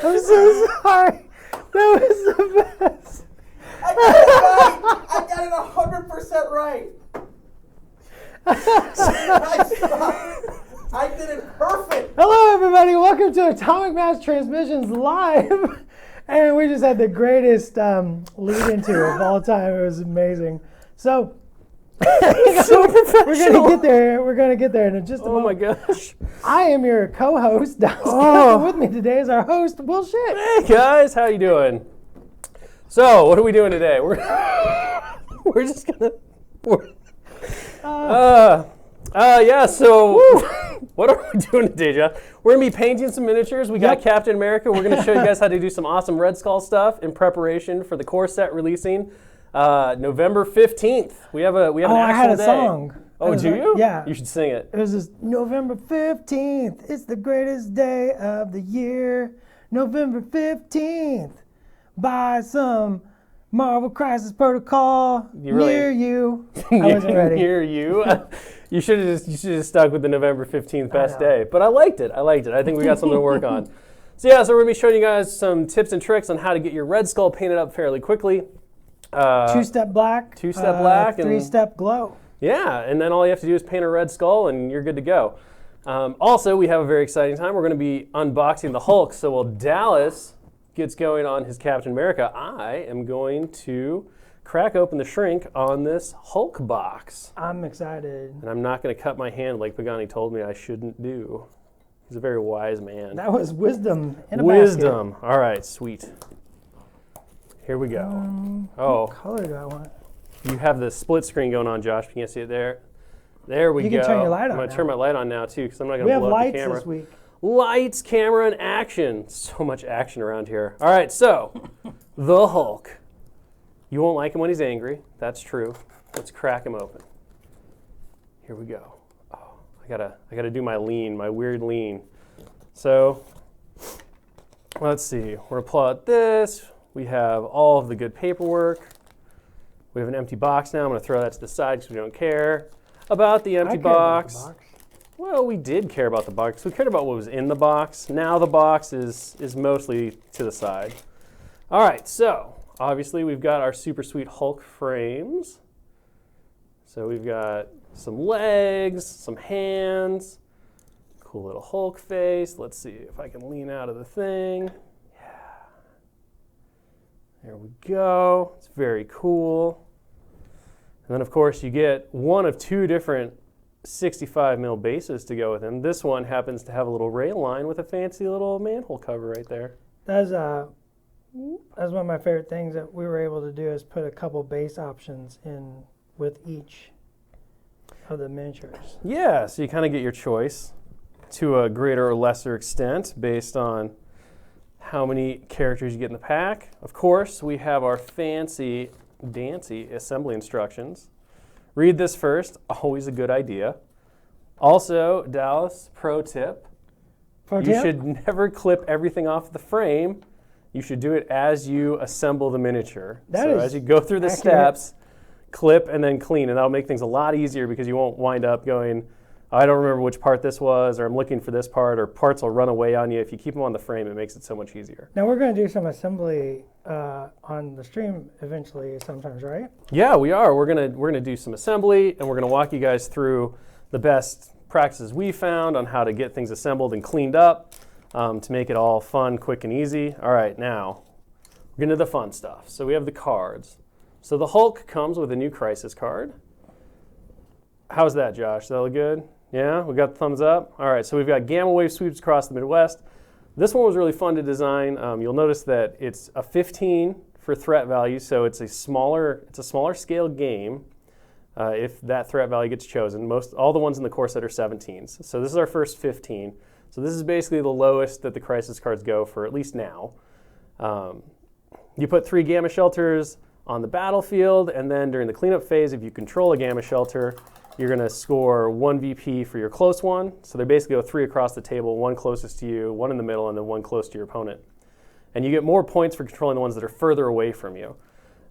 I'm so sorry. That was the best. I got it 100% right. I did it perfect. Hello, everybody. Welcome to Atomic Mass Transmissions Live. And we just had the greatest lead into of all time. It was amazing. So, So professional. We're gonna get there in just a moment. Oh my gosh. I am your co-host. With me today is our host, Will Shit. Hey guys, how you doing? So, what are we doing today? We're just gonna. So what are we doing today, Jeff? We're gonna be painting some miniatures. We got Captain America. We're gonna show you guys how to do some awesome Red Skull stuff in preparation for the core set releasing November 15th. We have an actual I had a day. song. Oh, do you? Yeah. You should sing it. It was just November 15th. It's the greatest day of the year. November 15th. Buy some Marvel Crisis Protocol near you. I wasn't ready. Near you. You should have just stuck with the November 15th best day. But I liked it. I think we got something to work on. So we're going to be showing you guys some tips and tricks on how to get your Red Skull painted up fairly quickly. Two-step black. Two-step black. Three-step glow. Yeah, and then all you have to do is paint a Red Skull and you're good to go. Also, we have a very exciting time. We're going to be unboxing the Hulk. So while Dallas gets going on his Captain America, I am going to crack open the shrink on this Hulk box. I'm excited. And I'm not going to cut my hand like Pagani told me I shouldn't do. He's a very wise man. That was wisdom in a Wisdom. All right, sweet. Here we go. What color do I want? You have the split screen going on, Josh. You can't see it there. There we go. You can turn your light on. I'm going to now. turn my light on now, too, because I'm not going We to have blow up the lights camera. this week. Lights, camera, and action. So much action around here. All right, so the Hulk. You won't like him when he's angry. That's true. Let's crack him open. Here we go. Oh, I gotta do my lean, my weird lean. So let's see. We're gonna pull out this. We have all of the good paperwork. We have an empty box now. I'm gonna throw that to the side because we don't care about the empty box. Well, we did care about the box. We cared about what was in the box. Now the box is mostly to the side. All right, so obviously we've got our super sweet Hulk frames. So we've got some legs, some hands, cool little Hulk face. Let's see if I can lean out of the thing. Yeah. There we go. It's very cool. And then of course you get one of two different 65 mil bases to go with him. This one happens to have a little rail line with a fancy little manhole cover right there. That's one of my favorite things that we were able to do is put a couple base options in with each of the miniatures. Yeah, so you kind of get your choice to a greater or lesser extent based on how many characters you get in the pack. Of course, we have our fancy dancy assembly instructions. Read this first, always a good idea. Also, Dallas, pro tip. You should never clip everything off the frame. You should do it as you assemble the miniature. So as you go through the steps, clip and then clean, and that'll make things a lot easier because you won't wind up going, I don't remember which part this was, or I'm looking for this part, or parts will run away on you. If you keep them on the frame, it makes it so much easier. Now we're going to do some assembly on the stream eventually sometimes, right? Yeah, we are. We're gonna do some assembly, and we're gonna walk you guys through the best practices we found on how to get things assembled and cleaned up to make it all fun, quick, and easy. All right, now we're getting to the fun stuff. So we have the cards. So the Hulk comes with a new Crisis card. How's that, Josh? Does that look good? Yeah, we got the thumbs up. All right, so we've got gamma wave sweeps across the Midwest. This one was really fun to design. You'll notice that it's a 15 for threat value, so it's a smaller scale game if that threat value gets chosen. All the ones in the core set are 17s. So this is our first 15. So this is basically the lowest that the Crisis cards go for, at least now. You put 3 gamma shelters on the battlefield, and then during the cleanup phase, if you control a gamma shelter, you're going to score 1 VP for your close one. So they basically go 3 across the table, 1 closest to you, 1 in the middle, and then 1 close to your opponent. And you get more points for controlling the ones that are further away from you.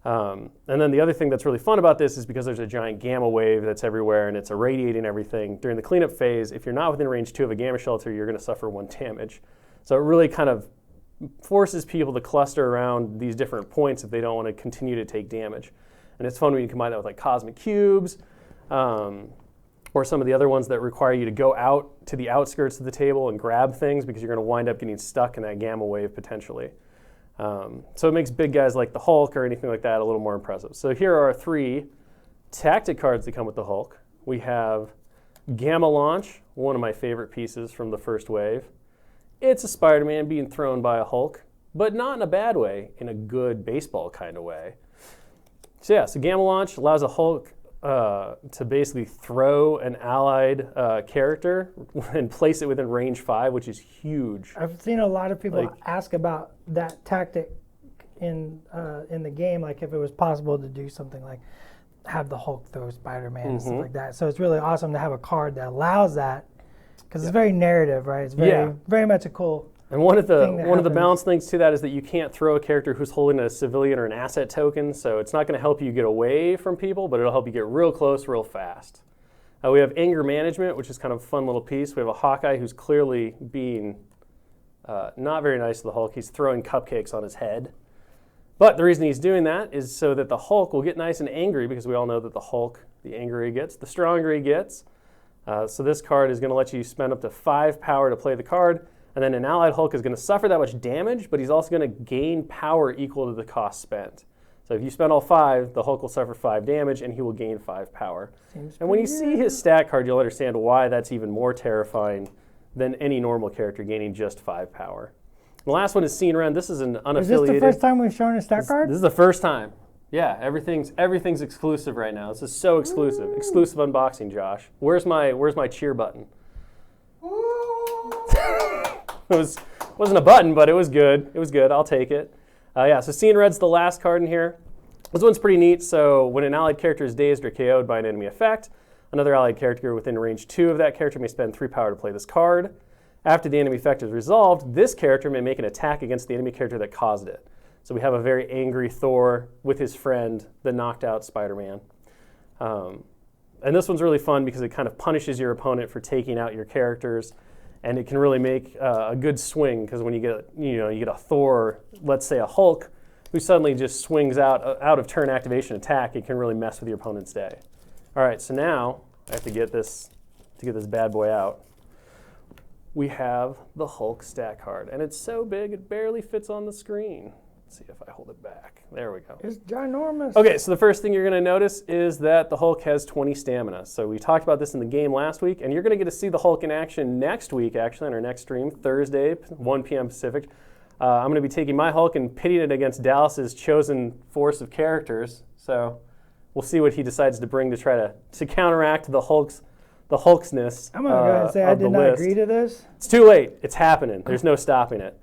And then the other thing that's really fun about this is because there's a giant gamma wave that's everywhere and it's irradiating everything. During the cleanup phase, if you're not within range 2 of a gamma shelter, you're going to suffer 1 damage. So it really kind of forces people to cluster around these different points if they don't want to continue to take damage. And it's fun when you combine that with like cosmic cubes, or some of the other ones that require you to go out to the outskirts of the table and grab things because you're going to wind up getting stuck in that gamma wave potentially. So it makes big guys like the Hulk or anything like that a little more impressive. So here are our 3 tactic cards that come with the Hulk. We have Gamma Launch, one of my favorite pieces from the first wave. It's a Spider-Man being thrown by a Hulk, but not in a bad way, in a good baseball kind of way. So yeah, so Gamma Launch allows a Hulk to basically throw an allied character and place it within range 5, which is huge. I've seen a lot of people ask about that tactic in the game, like if it was possible to do something like have the Hulk throw Spider-Man and stuff like that. So it's really awesome to have a card that allows that, because it's very narrative, right? It's very much a cool. And one of the balance things to that is that you can't throw a character who's holding a civilian or an asset token, so it's not going to help you get away from people, but it'll help you get real close real fast. We have Anger Management, which is kind of a fun little piece. We have a Hawkeye who's clearly being not very nice to the Hulk. He's throwing cupcakes on his head. But the reason he's doing that is so that the Hulk will get nice and angry, because we all know that the Hulk, the angrier he gets, the stronger he gets. So this card is going to let you spend up to 5 power to play the card, and then an allied Hulk is going to suffer that much damage, but he's also going to gain power equal to the cost spent. So if you spend all 5, the Hulk will suffer 5 damage, and he will gain 5 power. And when you see his stat card, you'll understand why that's even more terrifying than any normal character gaining just 5 power. The last one is Scene Rend. This is an unaffiliated. Is this the first time we've shown a stat card? This is the first time. Yeah, everything's exclusive right now. This is so exclusive. Exclusive unboxing, Josh. Where's my cheer button? It wasn't a button, but it was good. It was good. I'll take it. So Scene Rend's the last card in here. This one's pretty neat. So when an allied character is dazed or KO'd by an enemy effect, another allied character within range 2 of that character may spend 3 power to play this card. After the enemy effect is resolved, this character may make an attack against the enemy character that caused it. So we have a very angry Thor with his friend, the knocked out Spider-Man. And this one's really fun because it kind of punishes your opponent for taking out your characters, and it can really make a good swing, because when you get a Thor, let's say a Hulk, who suddenly just swings out of turn activation attack, it can really mess with your opponent's day. All right, so now I have to get this bad boy out. We have the Hulk stat card, and it's so big it barely fits on the screen. Let's see if I hold it back. There we go. It's ginormous. Okay, so the first thing you're going to notice is that the Hulk has 20 stamina. So we talked about this in the game last week, and you're going to get to see the Hulk in action next week, actually, on our next stream, Thursday, 1 p.m. Pacific. I'm going to be taking my Hulk and pitting it against Dallas's chosen force of characters. So we'll see what he decides to bring to try to counteract the Hulksness. I'm going to go ahead and say I did not agree to this. It's too late. It's happening. There's no stopping it.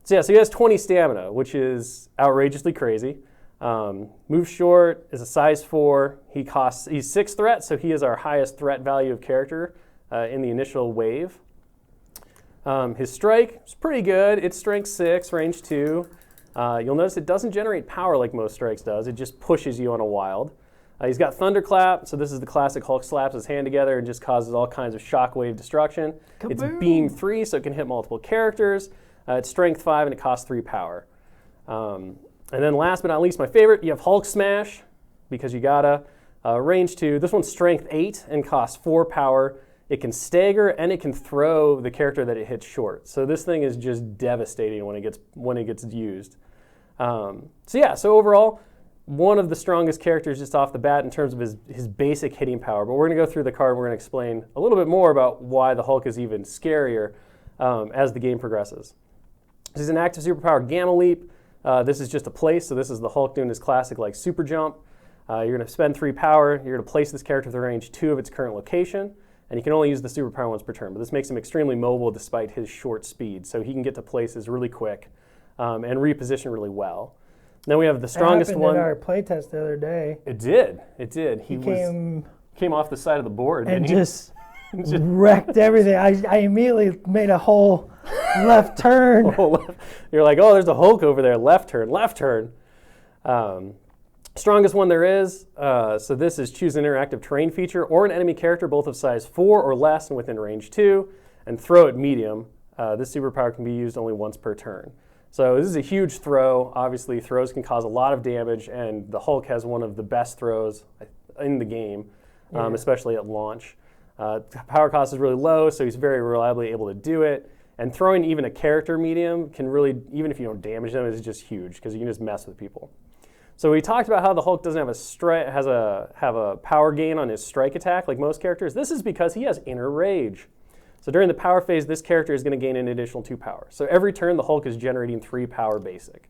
So he has 20 stamina, which is outrageously crazy. Moves short, is a size 4. He's 6 threat, so he is our highest threat value of character in the initial wave. His strike is pretty good. It's strength 6, range 2. You'll notice it doesn't generate power like most strikes does. It just pushes you on a wild. He's got Thunderclap, so this is the classic Hulk slaps his hand together and just causes all kinds of shockwave destruction. Kaboom. It's beam 3, so it can hit multiple characters. It's strength 5, and it costs 3 power. And then last but not least, my favorite, you have Hulk Smash, because you gotta. Range 2, this one's strength 8 and costs 4 power. It can stagger, and it can throw the character that it hits short. So this thing is just devastating when it gets used. So overall, one of the strongest characters just off the bat in terms of his basic hitting power. But we're going to go through the card, and we're going to explain a little bit more about why the Hulk is even scarier as the game progresses. This is an active superpower, Gamma Leap. This is just a place, so this is the Hulk doing his classic like super jump. You're going to spend 3 power. You're going to place this character within range 2 of its current location, and you can only use the superpower once per turn. But this makes him extremely mobile despite his short speed, so he can get to places really quick and reposition really well. Then we have the strongest one. In our playtest the other day. It did. He came off the side of the board and just wrecked everything. I immediately made a whole left turn. You're like, oh, there's a Hulk over there. Left turn. Strongest one there is. So this is choose an interactive terrain feature or an enemy character both of size 4 or less and within range 2, and throw it medium. This superpower can be used only once per turn. So this is a huge throw. Obviously, throws can cause a lot of damage, and the Hulk has one of the best throws in the game, especially at launch. Power cost is really low, so he's very reliably able to do it. And throwing even a character medium can really, even if you don't damage them, is just huge because you can just mess with people. So we talked about how the Hulk doesn't have a power gain on his strike attack like most characters. This is because he has inner rage. So during the power phase, this character is going to gain an additional 2 power. So every turn, the Hulk is generating 3 power basic.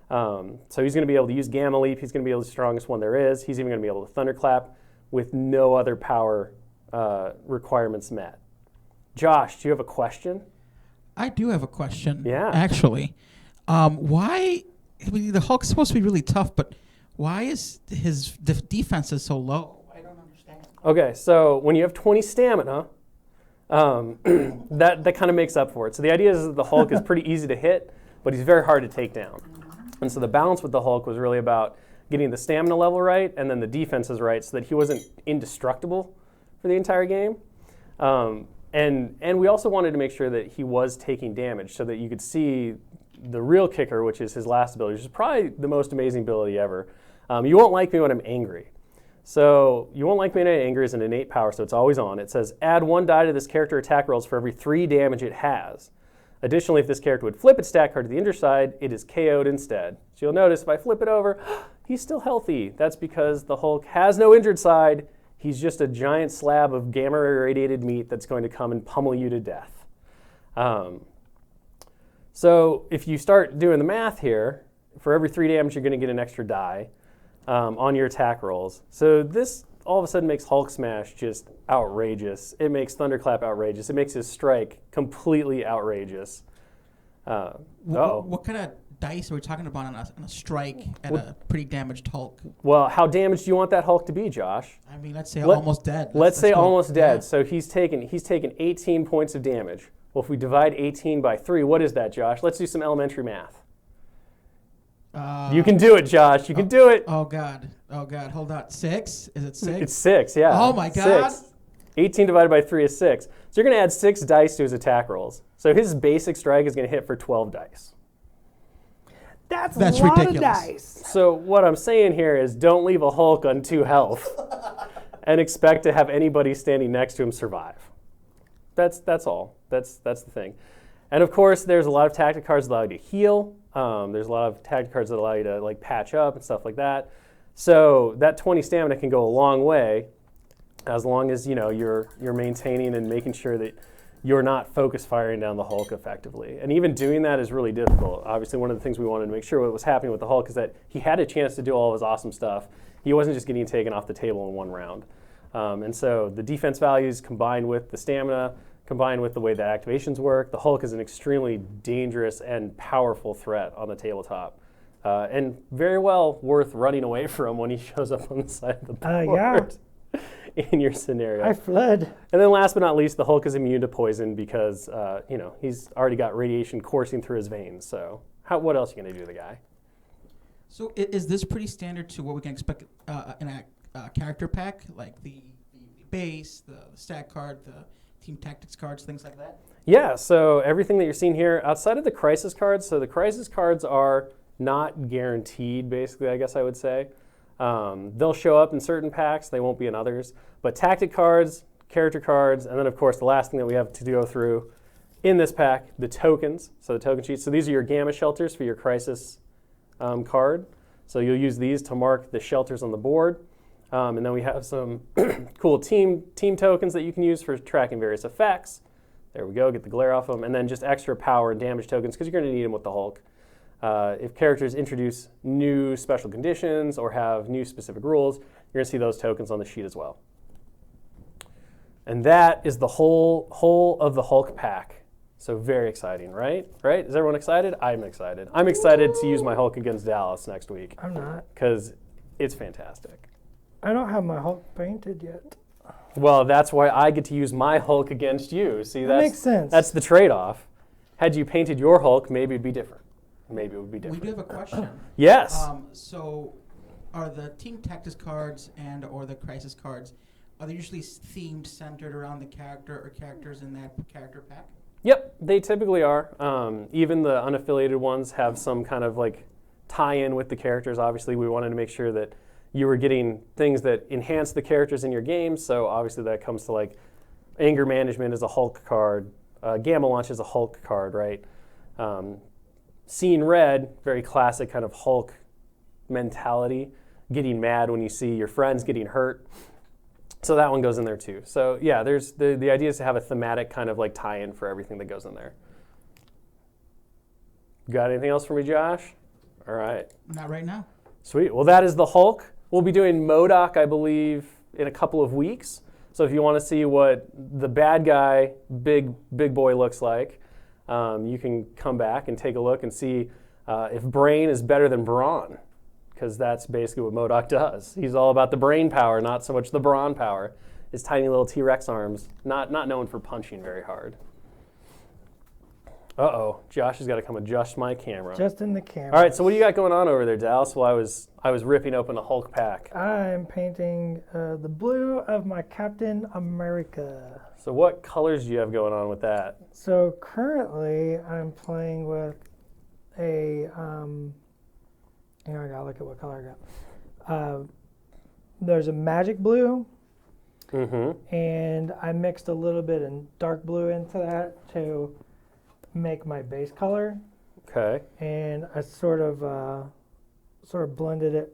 So he's going to be able to use Gamma Leap. He's going to be the strongest one there is. He's even going to be able to Thunderclap with no other power requirements met. Josh, do you have a question? I do have a question. Yeah. Actually, why? I mean, the Hulk's supposed to be really tough, but why is his defense is so low? I don't understand. Okay, so when you have 20 stamina, that kind of makes up for it. So the idea is that the Hulk is pretty easy to hit, but he's very hard to take down. And so the balance with the Hulk was really about getting the stamina level right and then the defenses right so that he wasn't indestructible for the entire game. And we also wanted to make sure that he was taking damage so that you could see the real kicker, which is his last ability, which is probably the most amazing ability ever. You won't like me when I'm angry. So you won't like me when I'm angry is an innate power, so it's always on. It says, add 1 die to this character attack rolls for every 3 damage it has. Additionally, if this character would flip its stat card to the injured side, it is KO'd instead. So you'll notice if I flip it over, he's still healthy. That's because the Hulk has no injured side. He's just a giant slab of gamma irradiated meat that's going to come and pummel you to death. So if you start doing the math here, for every 3 damage, you're going to get an extra die on your attack rolls. So this all of a sudden makes Hulk Smash just outrageous. It makes Thunderclap outrageous. It makes his strike completely outrageous. What kind of dice are we talking about on a strike at a pretty damaged Hulk? Well, how damaged do you want that Hulk to be, Josh? I mean, let's say almost dead. Let's say go. almost dead. Yeah. So he's taken 18 points of damage. Well, if we divide 18 by 3, what is that, Josh? Let's do some elementary math. You can do it, Josh. You can do it. Oh, God. Hold on. 6? Is it 6? It's 6, yeah. Oh, my God. 6. 18 divided by 3 is 6. So you're going to add 6 dice to his attack rolls. So his basic strike is going to hit for 12 dice. That's a lot ridiculous. of dice. So what I'm saying here is don't leave a Hulk on 2 health and expect to have anybody standing next to him survive. That's all. That's the thing. And of course, there's a lot of tactic cards that allow you to heal. There's a lot of tactic cards that allow you to like patch up and stuff like that. So that 20 stamina can go a long way, as long as you're maintaining and making sure that you're not focus firing down the Hulk effectively. And even doing that is really difficult. Obviously, one of the things we wanted to make sure what was happening with the Hulk is that he had a chance to do all of his awesome stuff. He wasn't just getting taken off the table in one round. And so the defense values combined with the stamina, combined with the way that activations work, the Hulk is an extremely dangerous and powerful threat on the tabletop. And very well worth running away from when he shows up on the side of the board in your scenario. I fled. And then last but not least, the Hulk is immune to poison because he's already got radiation coursing through his veins. So what else are you going to do to the guy? So is this pretty standard to what we can expect in a character pack, like the base, the stat card, the team tactics cards, things like that? Yeah, so everything that you're seeing here, outside of the crisis cards, so the crisis cards are not guaranteed, basically, I guess I would say. They'll show up in certain packs, they won't be in others. But tactic cards, character cards, and then of course the last thing that we have to go through in this pack, the tokens. So the token sheets, so these are your gamma shelters for your crisis card. So you'll use these to mark the shelters on the board. And then we have some cool team tokens that you can use for tracking various effects. There we go, get the glare off them. And then just extra power and damage tokens because you're going to need them with the Hulk. If characters introduce new special conditions or have new specific rules, you're going to see those tokens on the sheet as well. And that is the whole of the Hulk pack. So very exciting, right? Right? Is everyone excited? I'm excited. I'm excited to use my Hulk against Dallas next week. I'm not. Because it's fantastic. I don't have my Hulk painted yet. Well, that's why I get to use my Hulk against you. See, That makes sense. That's the trade-off. Had you painted your Hulk, maybe it'd be different. Maybe it would be different. We do have a question. Yes. So are the team tactics cards and or the crisis cards, are they usually themed, centered around the character or characters in that character pack? Yep, they typically are. Even the unaffiliated ones have some kind of like tie-in with the characters. Obviously, we wanted to make sure that you were getting things that enhance the characters in your game. So obviously that comes to like Anger Management is a Hulk card. Gamma Launch is a Hulk card, right? Seeing Red, very classic kind of Hulk mentality, getting mad when you see your friends getting hurt. So that one goes in there too. So yeah, there's the idea is to have a thematic kind of like tie-in for everything that goes in there. Got anything else for me, Josh? All right. Not right now. Sweet. Well, that is the Hulk. We'll be doing MODOK, I believe, in a couple of weeks. So if you want to see what the bad guy, big boy looks like, you can come back and take a look and see if Brain is better than Brawn, because that's basically what MODOK does. He's all about the brain power, not so much the brawn power. His tiny little T-Rex arms, not known for punching very hard. Uh-oh, Josh has got to come adjust my camera. Just in the camera. All right, so what do you got going on over there, Dallas? Well, I was ripping open a Hulk pack. I'm painting the blue of my Captain America. So what colors do you have going on with that? So currently I'm playing with a, I gotta look at what color I got. There's a magic blue, and I mixed a little bit of dark blue into that to make my base color. Okay. And I sort of blended it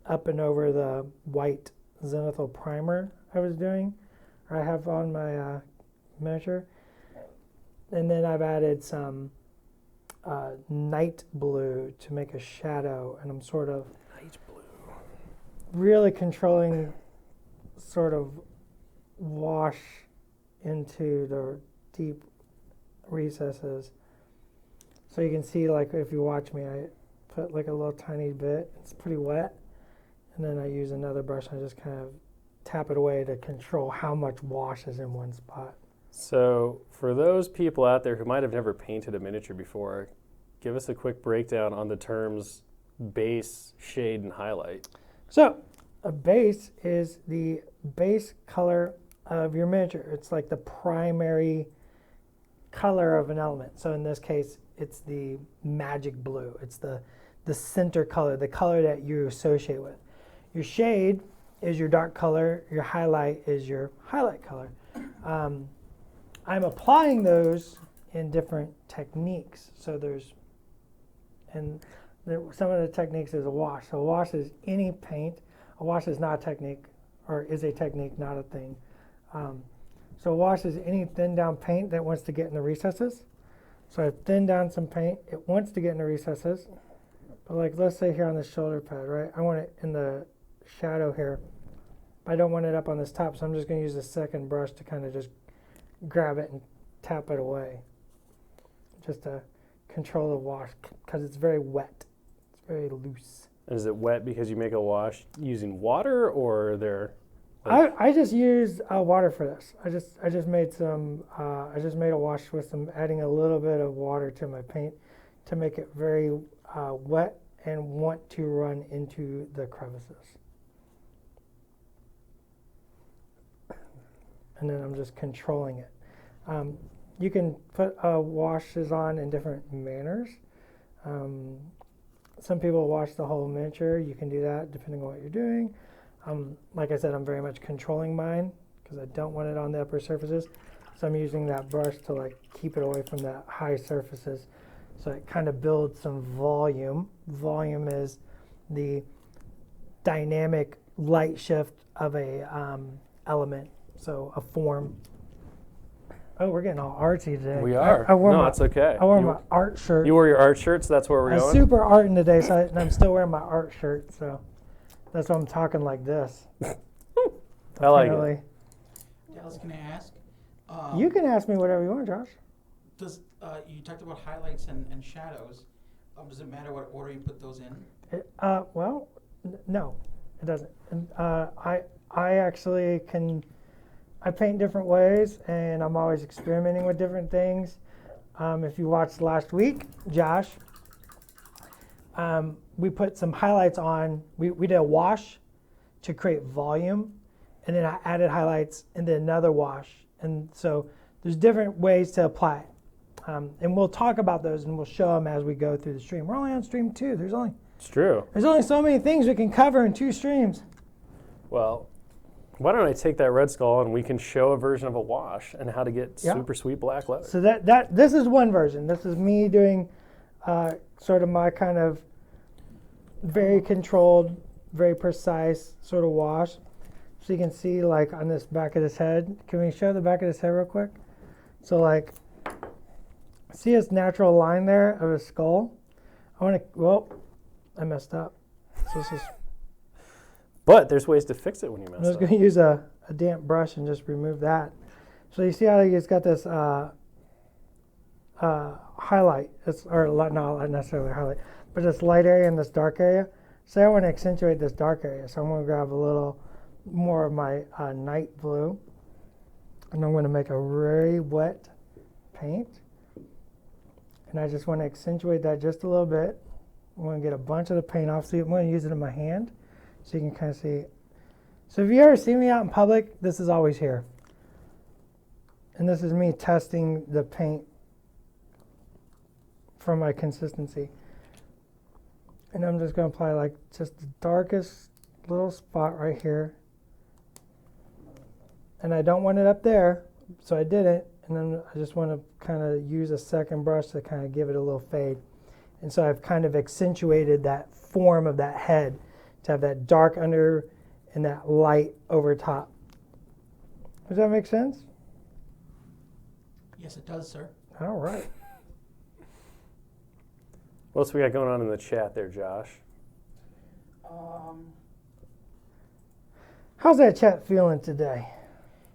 up and over the white zenithal primer I was doing, or I have on my measure. And then I've added some night blue to make a shadow, and I'm sort of Night blue. really controlling sort of wash into the deep recesses. So you can see, like, if you watch me, I put like a little tiny bit. It's pretty wet. And then I use another brush and I just kind of tap it away to control how much wash is in one spot. So for those people out there who might have never painted a miniature before, give us a quick breakdown on the terms base, shade, and highlight. So a base is the base color of your miniature. It's like the primary color of an element. So in this case, it's the magic blue. It's the center color, the color that you associate with. Your shade is your dark color. Your highlight is your highlight color. I'm applying those in different techniques. So some of the techniques is a wash. So a wash is any paint. A wash is not a technique, or is a technique, not a thing. So a wash is any thin down paint that wants to get in the recesses. So I've thinned down some paint. It wants to get in the recesses. But like, let's say here on the shoulder pad, right? I want it in the shadow here. I don't want it up on this top, so I'm just going to use the second brush to kind of just grab it and tap it away. Just to control the wash, because it's very wet. It's very loose. And is it wet because you make a wash using water, or are there? I just used water for this. I just made some. I just made a wash with adding a little bit of water to my paint to make it very wet and want to run into the crevices. And then I'm just controlling it. You can put washes on in different manners. Some people wash the whole miniature. You can do that depending on what you're doing. Like I said, I'm very much controlling mine because I don't want it on the upper surfaces. So I'm using that brush to like keep it away from the high surfaces. So it kind of builds some volume. Volume is the dynamic light shift of a element, so a form. Oh, we're getting all artsy today. We are. That's okay. I wore my art shirt. You wore your art shirt, so that's where we're I'm going? super arting today, and I'm still wearing my art shirt, so that's why I'm talking like this. I like it. Dallas, can I ask? You can ask me whatever you want, Josh. Does you talked about highlights and shadows? Does it matter what order you put those in? Well, no, it doesn't. I actually can. I paint different ways, and I'm always experimenting with different things. If you watched last week, Josh, we put some highlights on. We did a wash to create volume, and then I added highlights and then another wash. And so there's different ways to apply it. And we'll talk about those and we'll show them as we go through the stream. We're only on stream 2. There's only so many things we can cover in 2 streams. Well, why don't I take that Red Skull and we can show a version of a wash and how to get super sweet black leather. So this is one version. This is me doing sort of my kind of very controlled, very precise sort of wash. So you can see like on this back of this head. Can we show the back of this head real quick? So like, see his natural line there of his skull? I messed up. So this is, but there's ways to fix it when you mess I'm just up. going to use a damp brush and just remove that. So you see how he's got this highlight, not necessarily highlight, but this light area and this dark area. So I want to accentuate this dark area. So I'm going to grab a little more of my night blue, and I'm going to make a very wet paint. And I just want to accentuate that just a little bit. I'm going to get a bunch of the paint off. So I'm going to use it in my hand so you can kind of see. So if you ever see me out in public, this is always here. And this is me testing the paint for my consistency. And I'm just going to apply like just the darkest little spot right here. And I don't want it up there, so I didn't. And then I just want to kind of use a second brush to kind of give it a little fade. And so I've kind of accentuated that form of that head to have that dark under and that light over top. Does that make sense? Yes, it does, sir. All right. What else we got going on in the chat there, Josh? How's that chat feeling today?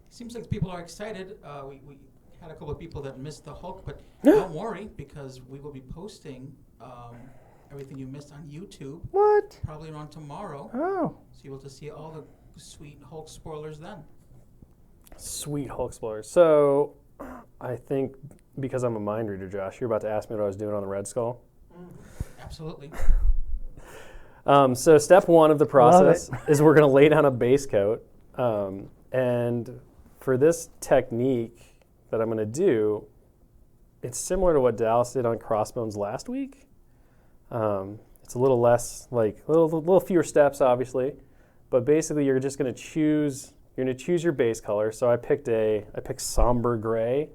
Seems like people are excited. We had a couple of people that missed the Hulk, but don't worry, because we will be posting everything you missed on YouTube. What? Probably around tomorrow. Oh. So you'll just see all the sweet Hulk spoilers then. Sweet Hulk spoilers. So I think because I'm a mind reader, Josh, you're about to ask me what I was doing on the Red Skull. Absolutely. So step 1 of the process is we're going to lay down a base coat. And for this technique that I'm going to do, it's similar to what Dallas did on Crossbones last week. It's a little less, like a little fewer steps, obviously, but basically you're just going to choose your base color. So I picked somber gray,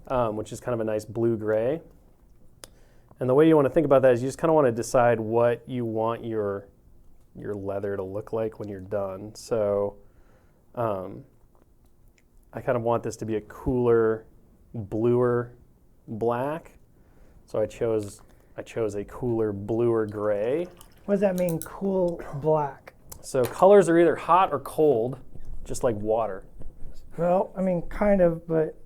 which is kind of a nice blue gray. And the way you want to think about that is you just kind of want to decide what you want your leather to look like when you're done. So I kind of want this to be a cooler, bluer black. So I chose a cooler, bluer gray. What does that mean, cool black? So colors are either hot or cold, just like water. Well, I mean, kind of, but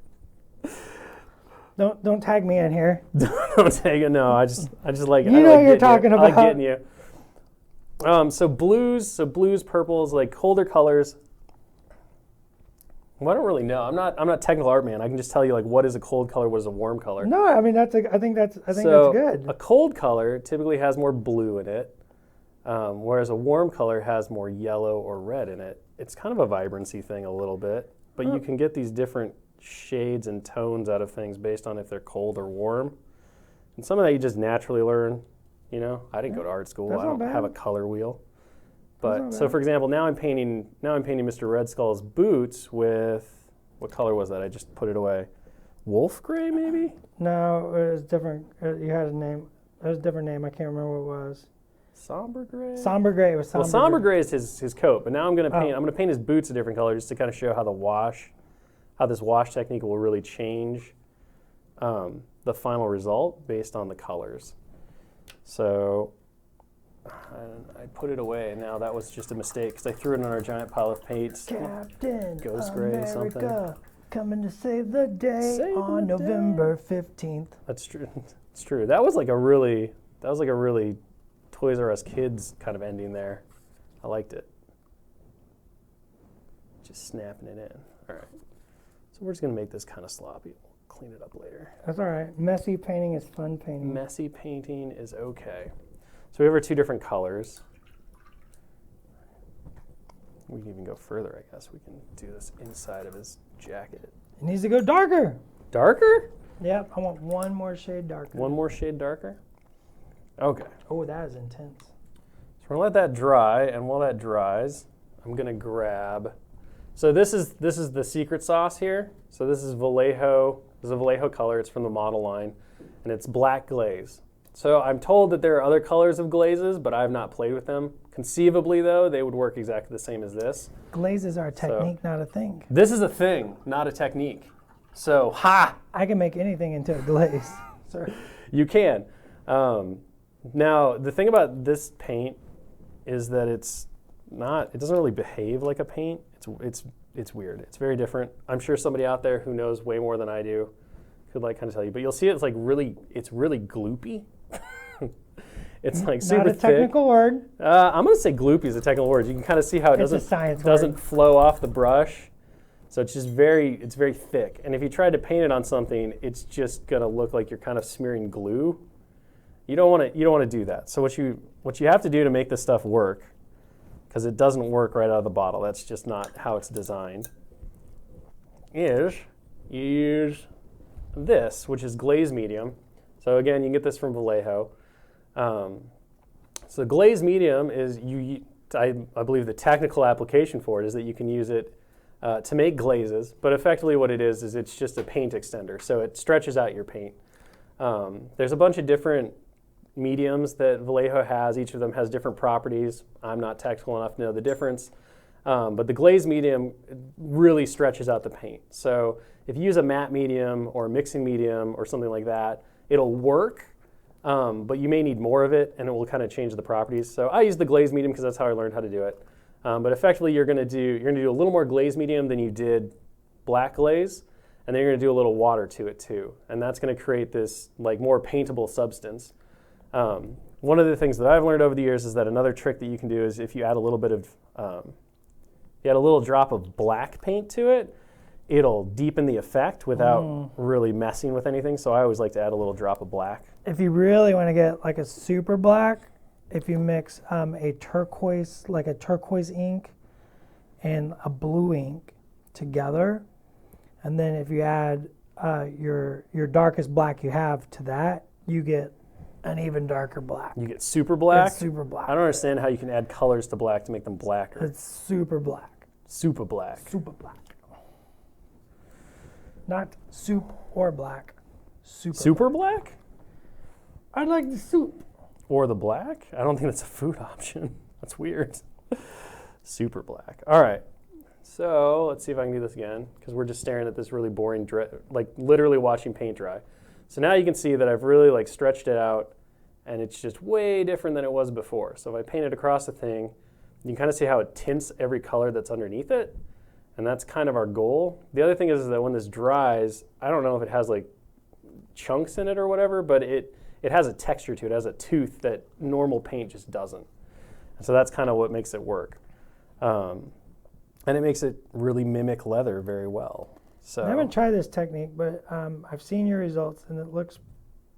don't tag me in here. Don't take it. No, I just like you know what you're talking about. I like getting you. So blues, purples, like colder colors. Well, I don't really know. I'm not technical art man. I can just tell you like what is a cold color, what is a warm color. No, I mean I think that's So good. A cold color typically has more blue in it, whereas a warm color has more yellow or red in it. It's kind of a vibrancy thing a little bit, but you can get these different shades and tones out of things based on if they're cold or warm. And some of that you just naturally learn. You know, I didn't go to art school. That's I don't not bad. have a color wheel. That's But not so bad. for example, now I'm painting Mr. Red Skull's boots with, what color was that? I just put it away. Wolf gray maybe? No, it was different. You had a name. It was a different name. I can't remember what it was. Somber gray? Somber gray. It was somber. Well, somber gray is his coat, but now I'm going to paint his boots a different color just to kind of show how this wash technique will really change the final result based on the colors. So I put it away, and now that was just a mistake because I threw it in our giant pile of paints. Captain Ghost gray or something. America, coming to save the day Save on the November 15th. That's true. It's true. That was like a really Toys R Us Kids kind of ending there. I liked it. Just snapping it in. All right. So we're just gonna make this kind of sloppy. We'll clean it up later. That's all right. Messy painting is fun painting. Messy painting is okay. So we have our 2 different colors. We can even go further, I guess. We can do this inside of his jacket. It needs to go darker. Darker? Yep, I want one more shade darker. One more shade darker. Okay. Oh, that is intense. So we're gonna let that dry, and while that dries, I'm gonna grab. So this is the secret sauce here. So this is Vallejo. This is a Vallejo color. It's from the model line, and it's black glaze. So I'm told that there are other colors of glazes, but I have not played with them. Conceivably, though, they would work exactly the same as this. Glazes are a technique, not a thing. This is a thing, not a technique. So, ha! I can make anything into a glaze. Sorry. You can. Now, the thing about this paint is that it doesn't really behave like a paint. It's weird. It's very different. I'm sure somebody out there who knows way more than I do could kind of tell you. But you'll see it's really gloopy. It's like super Not a technical thick. word. I'm going to say gloopy is a technical word. You can kind of see how it It's a science doesn't word. flow off the brush. So it's just very thick. And if you tried to paint it on something, it's just going to look like you're kind of smearing glue. You don't want to do that. So what you have to do to make this stuff work, because it doesn't work right out of the bottle. That's just not how it's designed. Is use this, which is glaze medium. So again, you can get this from Vallejo. So glaze medium is I believe the technical application for it is that you can use it to make glazes, but effectively what it is it's just a paint extender. So it stretches out your paint. There's a bunch of different mediums that Vallejo has. Each of them has different properties. I'm not technical enough to know the difference. But the glaze medium really stretches out the paint. So if you use a matte medium or a mixing medium or something like that, it'll work, but you may need more of it and it will kind of change the properties. So I use the glaze medium because that's how I learned how to do it. But effectively you're gonna do a little more glaze medium than you did black glaze, and then you're gonna do a little water to it too. And that's gonna create this more paintable substance. One of the things that I've learned over the years is that another trick that you can do is if you add a little bit of, you add a little drop of black paint to it, it'll deepen the effect without really messing with anything. So I always like to add a little drop of black. If you really want to get like a super black, if you mix a turquoise ink and a blue ink together, and then if you add your darkest black you have to that, you get an even darker black. You get super black? It's super black. I don't understand how you can add colors to black to make them blacker. It's super black. Super black. Super black. Not soup or black. Super black? I like the soup. Or the black? I don't think that's a food option. That's weird. Super black. All right. So let's see if I can do this again, because we're just staring at this really boring, literally watching paint dry. So now you can see that I've really stretched it out, and it's just way different than it was before. So if I paint it across the thing, you can kind of see how it tints every color that's underneath it, and that's kind of our goal. The other thing is that when this dries, I don't know if it has chunks in it or whatever, but it has a texture to it. It has a tooth that normal paint just doesn't. And so that's kind of what makes it work. And it makes it really mimic leather very well. So I haven't tried this technique, but I've seen your results, and it looks.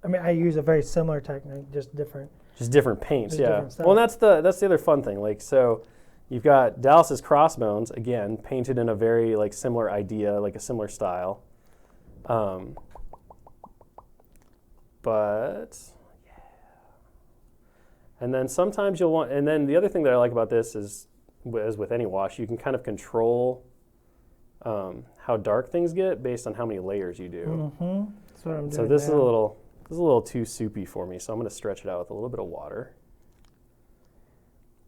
I mean, I use a very similar technique, just different. Just different paints, Just yeah. different stuff. Well, that's the other fun thing. So you've got Dallas's Crossbones again, painted in a very similar idea, a similar style. But yeah. And then sometimes you'll want. And then the other thing that I like about this is, as with any wash, you can kind of control how dark things get based on how many layers you do. Mm-hmm. That's what I'm doing. So this is a now. little too soupy for me, so I'm going to stretch it out with a little bit of water.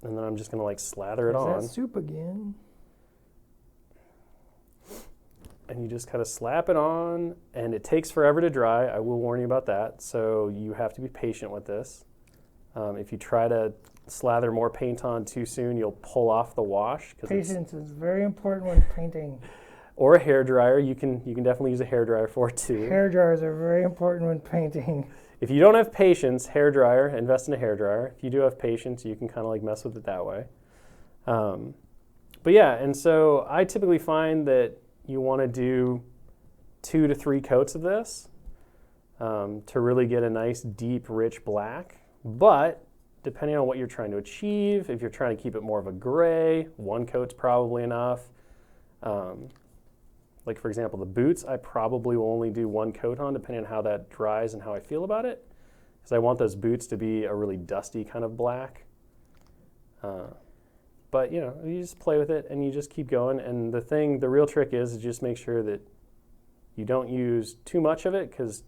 And then I'm just going to slather it There's on. that soup again. And you just kind of slap it on, and it takes forever to dry. I will warn you about that. So you have to be patient with this. If you try to slather more paint on too soon, you'll pull off the wash. Patience is very important when painting. Or a hairdryer. You can definitely use a hairdryer for it too. Hair dryers are very important when painting. If you don't have patience, hairdryer, invest in a hairdryer. If you do have patience, you can kind of mess with it that way. But yeah, and so I typically find that you want to do 2 to 3 coats of this to really get a nice, deep, rich black. But depending on what you're trying to achieve, if you're trying to keep it more of a gray, 1 coat's probably enough. like for example, the boots, I probably will only do one coat on depending on how that dries and how I feel about it. Because I want those boots to be a really dusty kind of black. But you know, you just play with it and you just keep going. And the real trick is just make sure that you don't use too much of it, because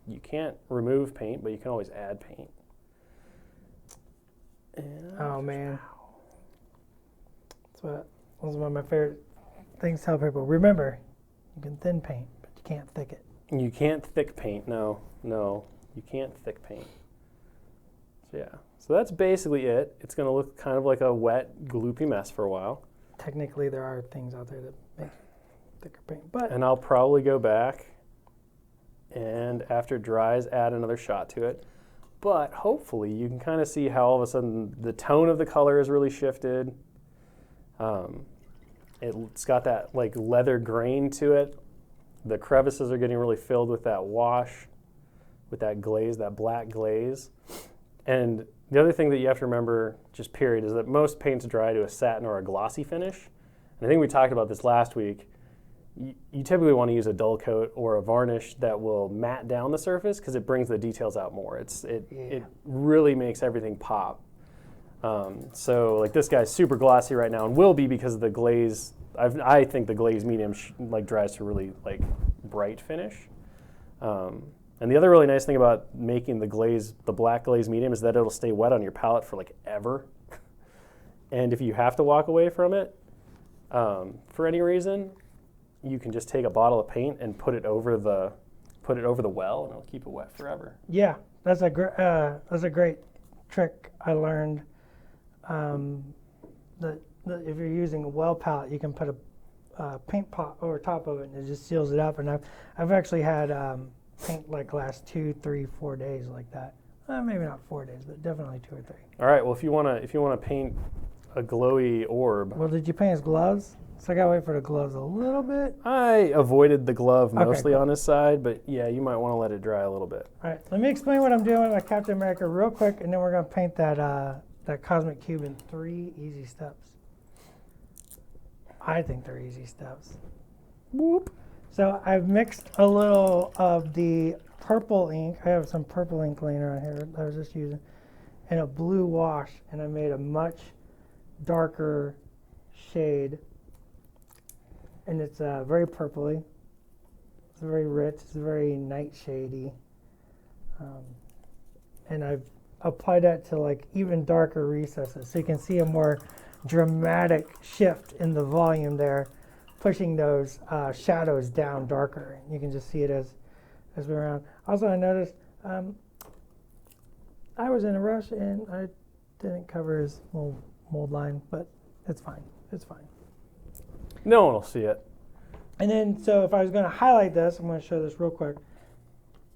you can't remove paint, but you can always add paint. And Oh man, those are one of my favorite things to tell people. Remember, you can thin paint, but you can't thick it. you can't thick paint. No, you can't thick paint. So yeah, so that's basically it. It's going to look kind of like a wet, gloopy mess for a while. Technically, there are things out there that make thicker paint, but And I'll probably go back and after it dries, add another shot to it. But hopefully you can kind of see how all of a sudden the tone of the color has really shifted. It's got that like leather grain to it. The crevices are getting really filled with that wash, with that glaze, that black glaze. And the other thing that you have to remember, just period, is that most paints dry to a satin or a glossy finish. And I think we talked about this last week. You typically want to use a dull coat or a varnish that will matte down the surface, because it brings the details out more. It really makes everything pop. So like this guy's super glossy right now, and will be because of the glaze. I think the glaze medium like dries to really like bright finish. And the other really nice thing about making the black glaze medium, is that it'll stay wet on your palette for like ever. And if you have to walk away from it for any reason, you can just take a bottle of paint and put it over the well, and it'll keep it wet forever. yeah, that's a great trick I learned. That if you're using a well palette, you can put a paint pot over top of it, and it just seals it up. And I've actually had paint like last 2, 3, 4 days like that. Maybe not 4 days, but definitely 2 or 3. All right. Well, if you wanna paint a glowy orb, Well, did you paint his gloves? So I gotta wait for the gloves a little bit. I avoided the glove mostly cool. on his side, but yeah, you might want to let it dry a little bit. All right, let me explain what I'm doing with Captain America real quick, and then we're gonna paint that cosmic cube in 3 easy steps. I think they're easy steps. Whoop. So I've mixed a little of the purple ink. I have some purple ink laying around here that I was just using, and a blue wash, and I made a much darker shade. And it's very purpley. It's very rich. It's very nightshady. And I've applied that to like even darker recesses, so you can see a more dramatic shift in the volume there, pushing those shadows down darker. You can just see it as we're around. Also, I noticed I was in a rush and I didn't cover his little mold line, but it's fine. It's fine. No one will see it. And then, so if I was going to highlight this, I'm going to show this real quick.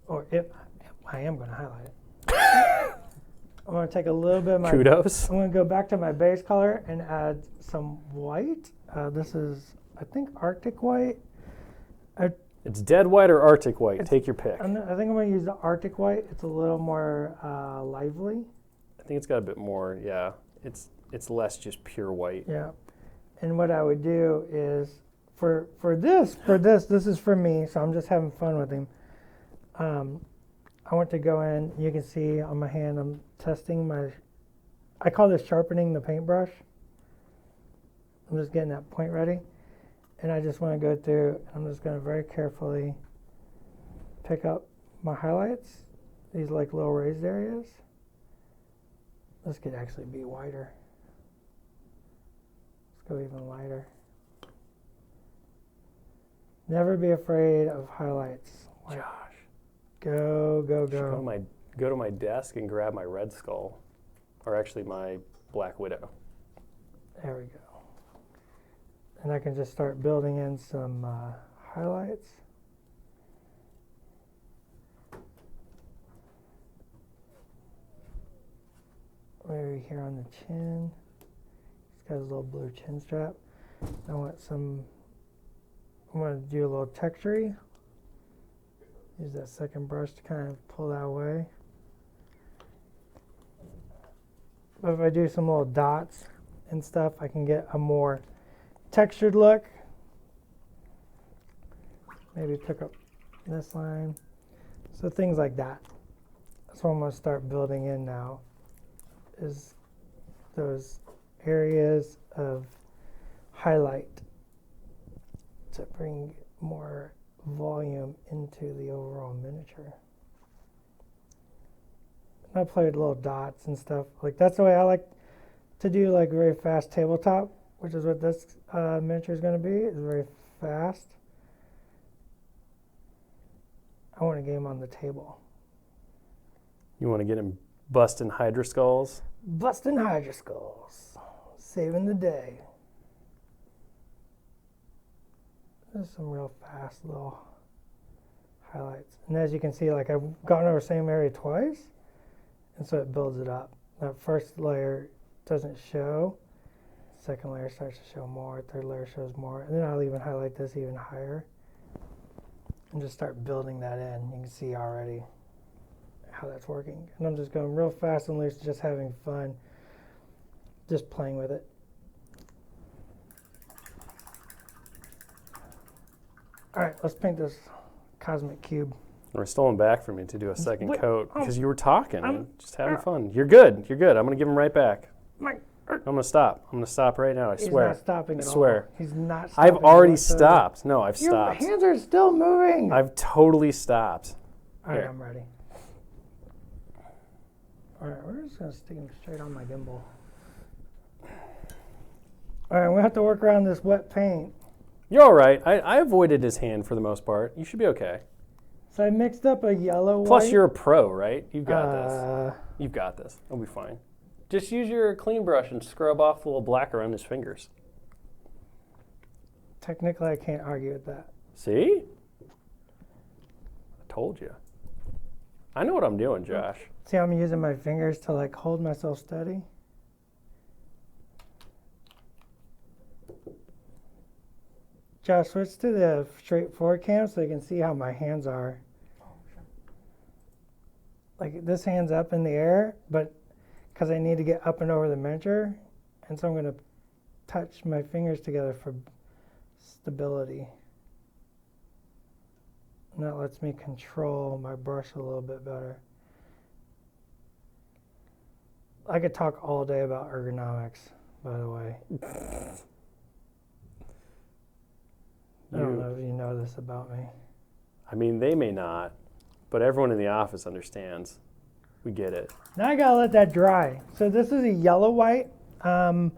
Or if I am going to highlight it. I'm going to take a little bit of my... Kudos. I'm going to go back to my base color and add some white. This is, I think, Arctic white. It's dead white or Arctic white. Take your pick. I think I'm going to use the Arctic white. It's a little more lively. I think it's got a bit more. Yeah, it's less just pure white. Yeah. And what I would do is, for this is for me, so I'm just having fun with him. I want to go in, you can see on my hand, I'm testing I call this sharpening the paintbrush. I'm just getting that point ready. And I just want to go through, and I'm just going to very carefully pick up my highlights, these like little raised areas. This could actually be wider. Go even lighter. Never be afraid of highlights. Josh, Go. go to my desk and grab my Red Skull, or actually my Black Widow. There we go. And I can just start building in some highlights. Maybe here on the chin. Got his little blue chin strap. I want to do a little texture-y. Use that second brush to kind of pull that away. But if I do some little dots and stuff, I can get a more textured look. maybe pick up this line. So things like that. That's what I'm going to start building in now, is those areas of highlight to bring more volume into the overall miniature. I play with little dots and stuff. Like that's the way I like to do like very fast tabletop, which is what this miniature is going to be. It's very fast. I want a game on the table. You want to get him busting Hydra skulls? Busting Hydra skulls. Saving the day. There's some real fast little highlights. And as you can see, like I've gone over the same area twice, and so it builds it up. That first layer doesn't show. Second layer starts to show more. Third layer shows more. And then I'll even highlight this even higher and just start building that in. You can see already how that's working. And I'm just going real fast and loose, just having fun, just playing with it. All right, let's paint this cosmic cube. Or stolen back from me to do a second Wait, coat oh, because you were talking I'm- and just having fun. You're good. You're good. I'm going to give him right back. Mike, I'm going to stop. I'm going to stop right now. I he's swear. not stopping I at all. swear. He's not stopping. I've already whatsoever. stopped. No, I've Your stopped. hands are still moving. I've totally stopped. All right, Here. I'm ready. All right, we're just going to stick him straight on my gimbal. All right, we have to work around this wet paint. You're all right. I avoided his hand for the most part. You should be okay. So I mixed up a yellow Plus, white. you're a pro, right? You've got this. this. You've got this. It'll be fine. Just use your clean brush and scrub off the little black around his fingers. Technically, I can't argue with that. See? I told you. I know what I'm doing, Josh. See how I'm using my fingers to like hold myself steady? Josh, switch to the straight forward cam so you can see how my hands are. Like this hand's up in the air, but because I need to get up and over the miniature, and so I'm going to touch my fingers together for stability. And that lets me control my brush a little bit better. I could talk all day about ergonomics, by the way. I don't know if you know this about me. I mean, they may not, but everyone in the office understands. We get it. Now I gotta let that dry. So this is a yellow white. I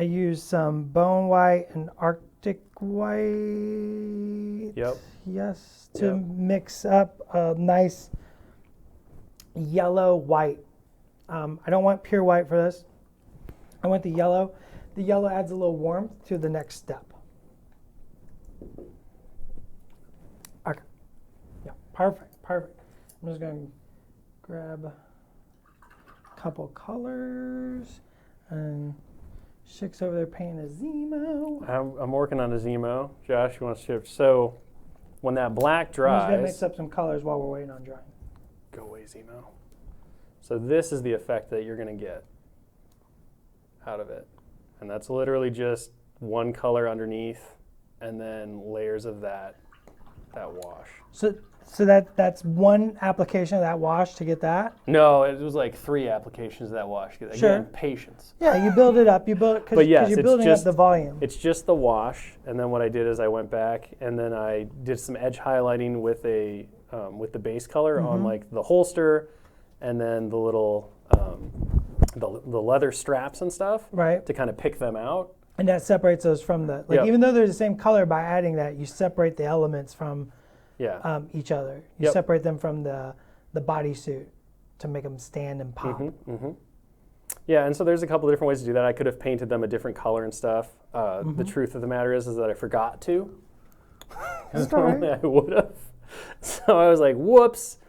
use some bone white and Arctic white. Yep. Yes, to Yep. mix up a nice yellow white. I don't want pure white for this. I want the yellow. The yellow adds a little warmth to the next step. Okay. Yeah, perfect, perfect. I'm just going to grab a couple colors, and Schick's over there painting a Zemo. I'm working on a Zemo. Josh, you want to shift? So when that black I'm just going to dries, mix up some colors while we're waiting on drying. go away, Zemo. So this is the effect that you're going to get out of it. And that's literally just one color underneath and then layers of that wash. So that's one application of that wash to get that? No, it was like 3 applications of that wash. Again, Sure. patience. Yeah, you build it up. You build it because But yes, you're it's building just- up the volume. It's just the wash, and then what I did is I went back and then I did some edge highlighting with the base color on like the holster, and then the little the leather straps and stuff Right. to kind of pick them out. And that separates those from the, like, Yep. even though they're the same color, by adding that, you separate the elements from Yeah. each other. You Yep. separate them from the bodysuit to make them stand and pop. Yeah, and so there's a couple different ways to do that. I could have painted them a different color and stuff. The truth of the matter is that I forgot to. That's all Normally right. I would have. So I was like, whoops.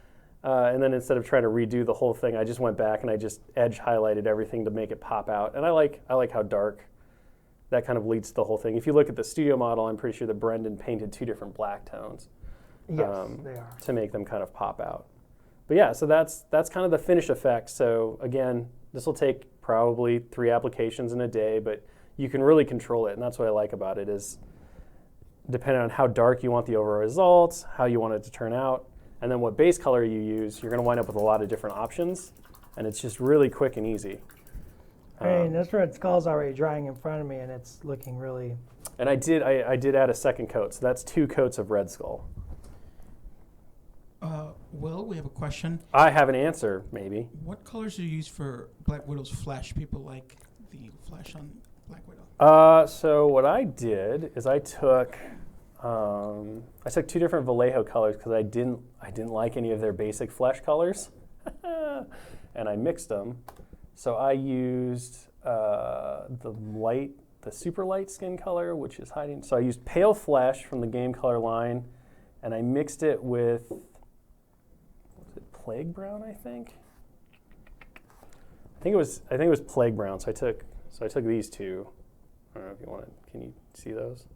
And then instead of trying to redo the whole thing, I just went back and I just edge highlighted everything to make it pop out. And I like how dark that kind of leads to the whole thing. If you look at the studio model, I'm pretty sure that Brendan painted 2 different black tones Yes, they are. to make them kind of pop out. But yeah, so that's kind of the finish effect. So again, this will take probably 3 applications in a day, but you can really control it. And that's what I like about it is depending on how dark you want the overall results, how you want it to turn out, and then what base color you use, you're going to wind up with a lot of different options, and it's just really quick and easy. I mean, this red skull's already drying in front of me, and it's looking really. And I did add a second coat, so that's 2 coats of Red Skull. Will, we have a question. I have an answer, maybe. What colors do you use for Black Widow's flesh? People like the flesh on Black Widow. So what I did is I took 2 different Vallejo colors because I didn't like any of their basic flesh colors, and I mixed them. So I used the super light skin color, which is hiding. So I used pale flesh from the Game Color line, and I mixed it with Plague Brown, I think. I think it was Plague Brown. So I took these 2. I don't know if you want to. Can you see those?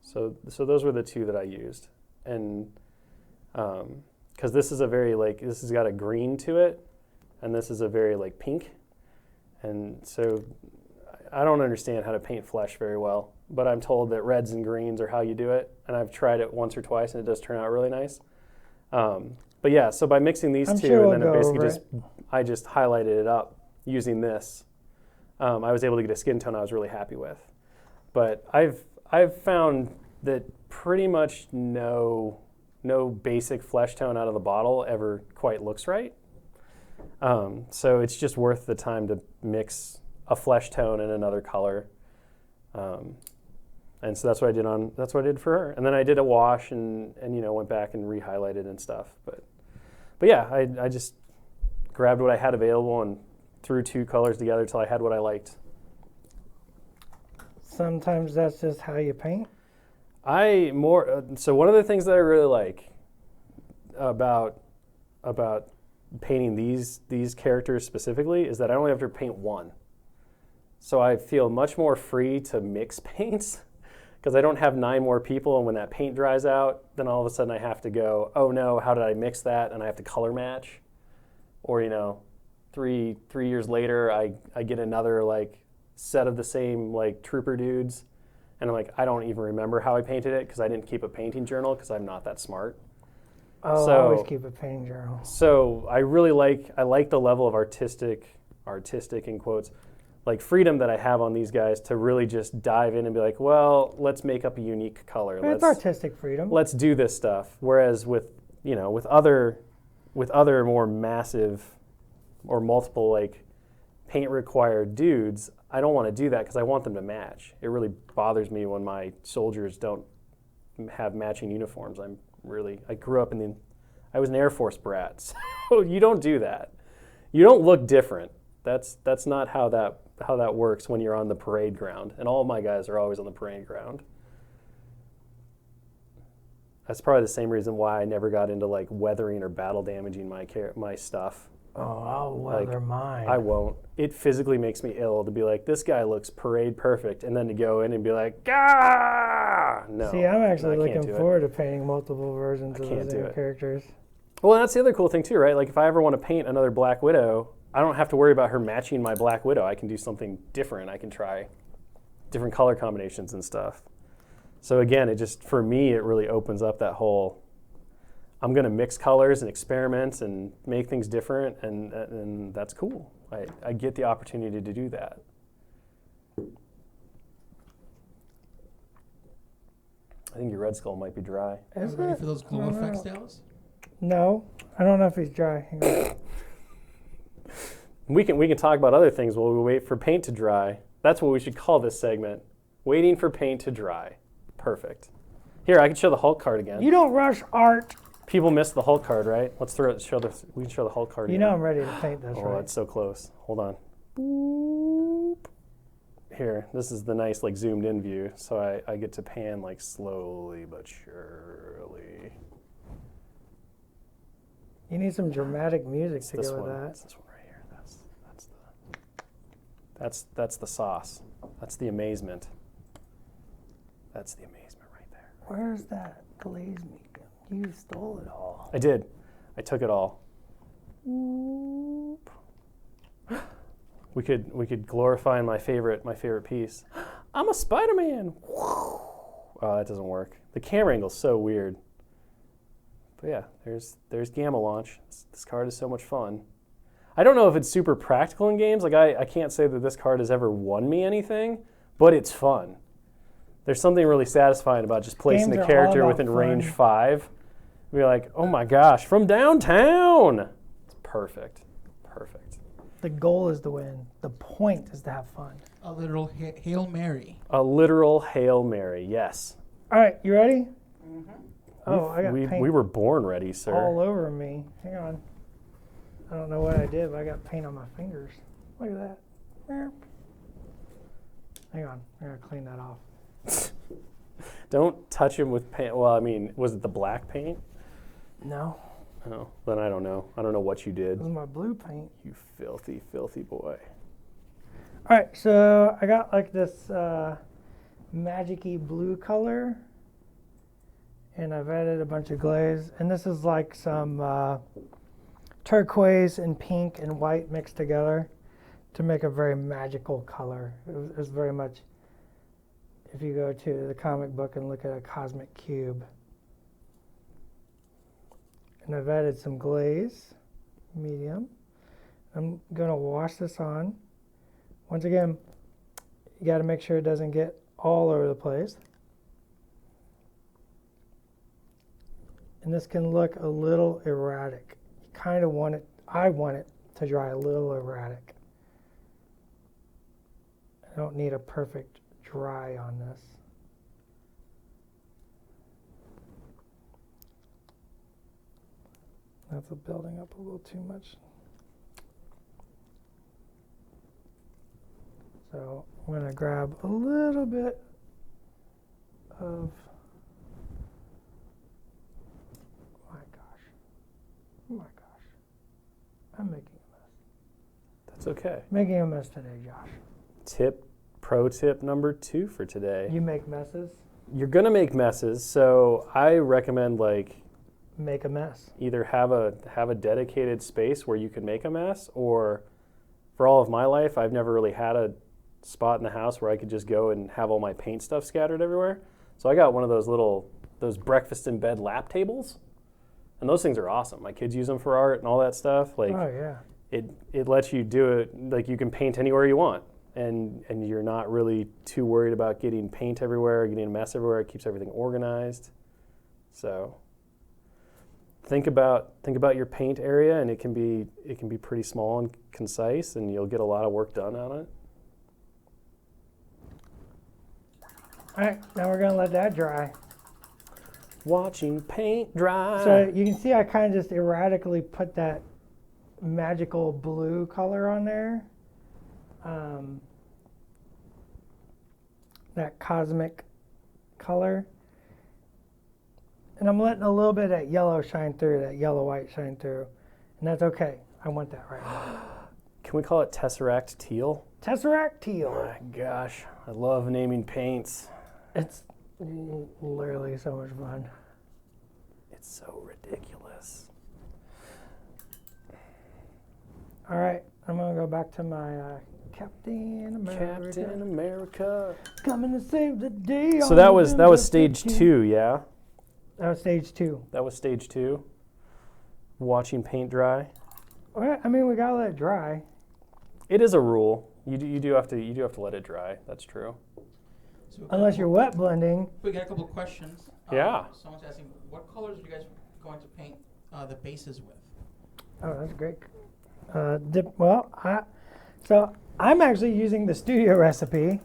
So those were the 2 that I used, and because this is a very this has got a green to it, and this is a very pink, and so I don't understand how to paint flesh very well, but I'm told that reds and greens are how you do it, and I've tried it once or twice, and it does turn out really nice. But yeah, so by mixing these 2, sure and then we'll it go basically I just highlighted it up using this. I was able to get a skin tone I was really happy with. But I've found that pretty much no basic flesh tone out of the bottle ever quite looks right. So it's just worth the time to mix a flesh tone and another color. And so that's what I did for her. And then I did a wash and went back and re-highlighted and stuff. But yeah, I just grabbed what I had available and threw 2 colors together till I had what I liked. Sometimes that's just how you paint. So one of the things that I really like about painting these characters specifically is that I only have to paint 1. So I feel much more free to mix paints because I don't have 9 more people, and when that paint dries out, then all of a sudden I have to go, oh no, how did I mix that? And I have to color match. Or 3 years later, I get another set of the same trooper dudes, and I'm like, I don't even remember how I painted it because I didn't keep a painting journal because I'm not that smart. Oh, I always keep a painting journal. So I really like the level of artistic in quotes, freedom that I have on these guys to really just dive in and be like, well, let's make up a unique color. It's artistic freedom. Let's do this stuff. Whereas with other more massive or multiple paint required dudes, I don't want to do that because I want them to match. It really bothers me when my soldiers don't have matching uniforms. I grew up I was an Air Force brat, so you don't do that. You don't look different. That's not how that works when you're on the parade ground. And all of my guys are always on the parade ground. That's probably the same reason why I never got into weathering or battle damaging my stuff. Oh, I'll weather mine. I won't. It physically makes me ill to be like, this guy looks parade perfect, and then to go in and be like, ah, no. See, I'm actually looking forward to painting multiple versions of those same characters. Well, and that's the other cool thing too, right? If I ever want to paint another Black Widow, I don't have to worry about her matching my Black Widow. I can do something different. I can try different color combinations and stuff. So again, for me, it really opens up that whole, I'm going to mix colors and experiment and make things different, and that's cool. I get the opportunity to do that. I think your Red Skull might be dry. Are you ready for those glow effects, Dallas? No, I don't know if he's dry. Hang on. We can talk about other things while we wait for paint to dry. That's what we should call this segment. Waiting for paint to dry. Perfect. Here, I can show the Hulk card again. You don't rush art. People miss the Hulk card, right? We can show the Hulk card again. I'm ready to paint this, right? Oh, it's so close. Hold on. Boop. Here, this is the nice zoomed in view, so I get to pan slowly but surely. You need some dramatic music to go with that. It's this one right here. That's the sauce. That's the amazement. That's the amazement right there. Where's that glaze medium? You stole it all. I did. I took it all. We could glorify my favorite piece. I'm a Spider-Man. Oh, that doesn't work. The camera angle's so weird. But yeah, there's Gamma Launch. This card is so much fun. I don't know if it's super practical in games. Like I can't say that this card has ever won me anything, but it's fun. There's something really satisfying about just placing Games the are all character about within fun. range 5. Be like, oh my gosh, from downtown. It's perfect. Perfect. The goal is to win. The point is to have fun. A literal Hail Mary. A literal Hail Mary, yes. All right, you ready? Oh, I got we paint were born ready, sir. all over me. Hang on. I don't know what I did, but I got paint on my fingers. Look at that. Meow. Hang on, I gotta clean that off. Don't touch him with paint. Well, I mean, was it the black paint? No, Oh, then I don't know. I don't know what you did. this is my blue paint. You filthy, filthy boy. All right, so I got like this magic-y blue color, and I've added a bunch of glaze, and this is like some turquoise and pink and white mixed together to make a very magical color. It was very much, if you go to the comic book and look at a cosmic cube. And I've added some glaze, medium. I'm gonna wash this on. Once again, you gotta make sure it doesn't get all over the place. And this can look a little erratic. You kind of want it, I want it to dry a little erratic. I don't need a perfect dry on this. That's building up a little too much. So I'm going to grab a little bit of, my gosh, I'm making a mess. That's okay. Making a mess today, Josh. Pro tip number 2 for today. You make messes, You're gonna make messes, so I recommend like make a mess. either have a dedicated space where you can make a mess, or for all of my life, I've never really had a spot in the house where I could just go and have all my paint stuff scattered everywhere. So I got one of those breakfast in bed lap tables, and those things are awesome. My kids use them for art and all that stuff. Like Oh yeah. it lets you do it, like you can paint anywhere you want, and you're not really too worried about getting paint everywhere, getting a mess everywhere. It keeps everything organized. So think about your paint area, and it can be pretty small and concise, and you'll get a lot of work done on it. All right, now we're gonna let that dry. Watching paint dry. So you can see I kind of just erratically put that magical blue color on there. That cosmic color. And I'm letting a little bit of that yellow shine through, that yellow-white shine through. And that's okay. I want that right now. Can we call it Tesseract Teal? Tesseract teal. My gosh, I love naming paints. It's literally so much fun. It's so ridiculous. All right, I'm gonna go back to my Captain America. Captain America. Coming to save the day. So on that was November stage 15th. 2, yeah? That was stage 2. That was stage 2. Watching paint dry. Well, I mean, we gotta let it dry. It is a rule. You do have to let it dry. That's true. So we got Unless a you're wet blending. We got a couple of questions. Yeah. Someone's asking, what colors are you guys going to paint the bases with? Oh, that's great. So I'm actually using the studio recipe.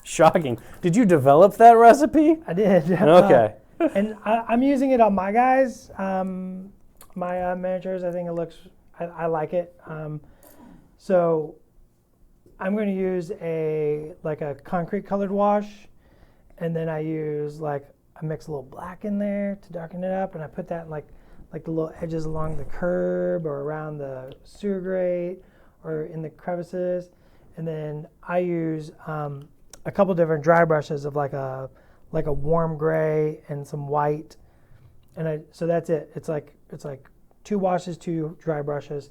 Shocking. Did you develop that recipe? I did. Okay. And I'm using it on my guys, my miniatures. I think it looks, I like it. So I'm going to use a concrete colored wash, and then I use I mix a little black in there to darken it up, and I put that in like the little edges along the curb or around the sewer grate or in the crevices, and then I use a couple different dry brushes of like a warm gray and some white, and so that's it. It's like 2 washes, 2 dry brushes,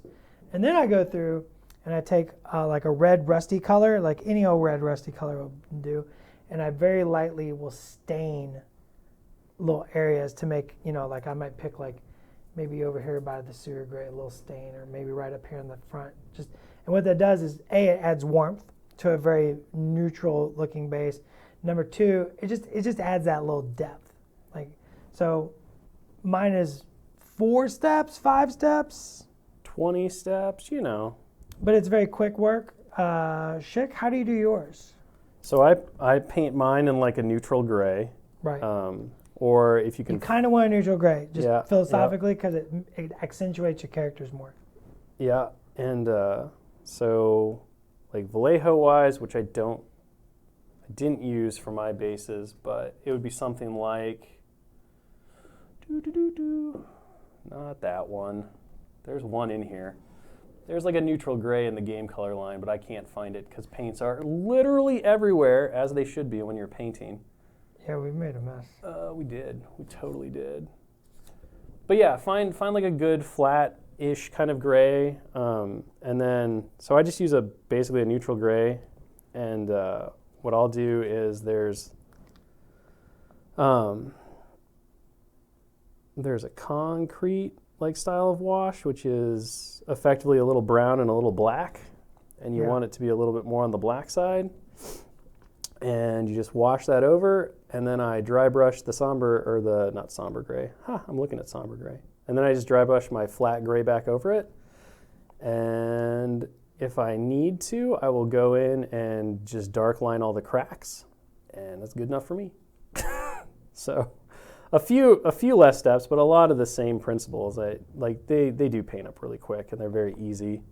and then I go through and I take like a red rusty color, like any old red rusty color will do, and I very lightly will stain little areas to make, like I might pick like maybe over here by the sewer grate, a little stain, or maybe right up here in the front. And what that does is, A, it adds warmth to a very neutral looking base. Number two, it just adds that little depth. So mine is 4 steps, 5 steps. 20 steps, But it's very quick work. Schick, how do you do yours? So I paint mine in like a neutral gray. Right. Or if you can... You kind of want a neutral gray, just Yeah, philosophically, because it accentuates your characters more. Yeah, and so like Vallejo-wise, which I didn't use for my bases, but it would be something like... Not that one. There's one in here. There's like a neutral gray in the game color line, but I can't find it because paints are literally everywhere, as they should be when you're painting. Yeah, we made a mess. We did. We totally did. But yeah, find like a good flat-ish kind of gray, and then so I just use basically a neutral gray, and what I'll do is there's a concrete like style of wash, which is effectively a little brown and a little black, and you want it to be a little bit more on the black side. And you just wash that over, and then I dry brush the not somber gray. I'm looking at somber gray. And then I just dry brush my flat gray back over it. And if I need to, I will go in and just dark line all the cracks, and that's good enough for me. So a few less steps, but a lot of the same principles. They do paint up really quick, and they're very easy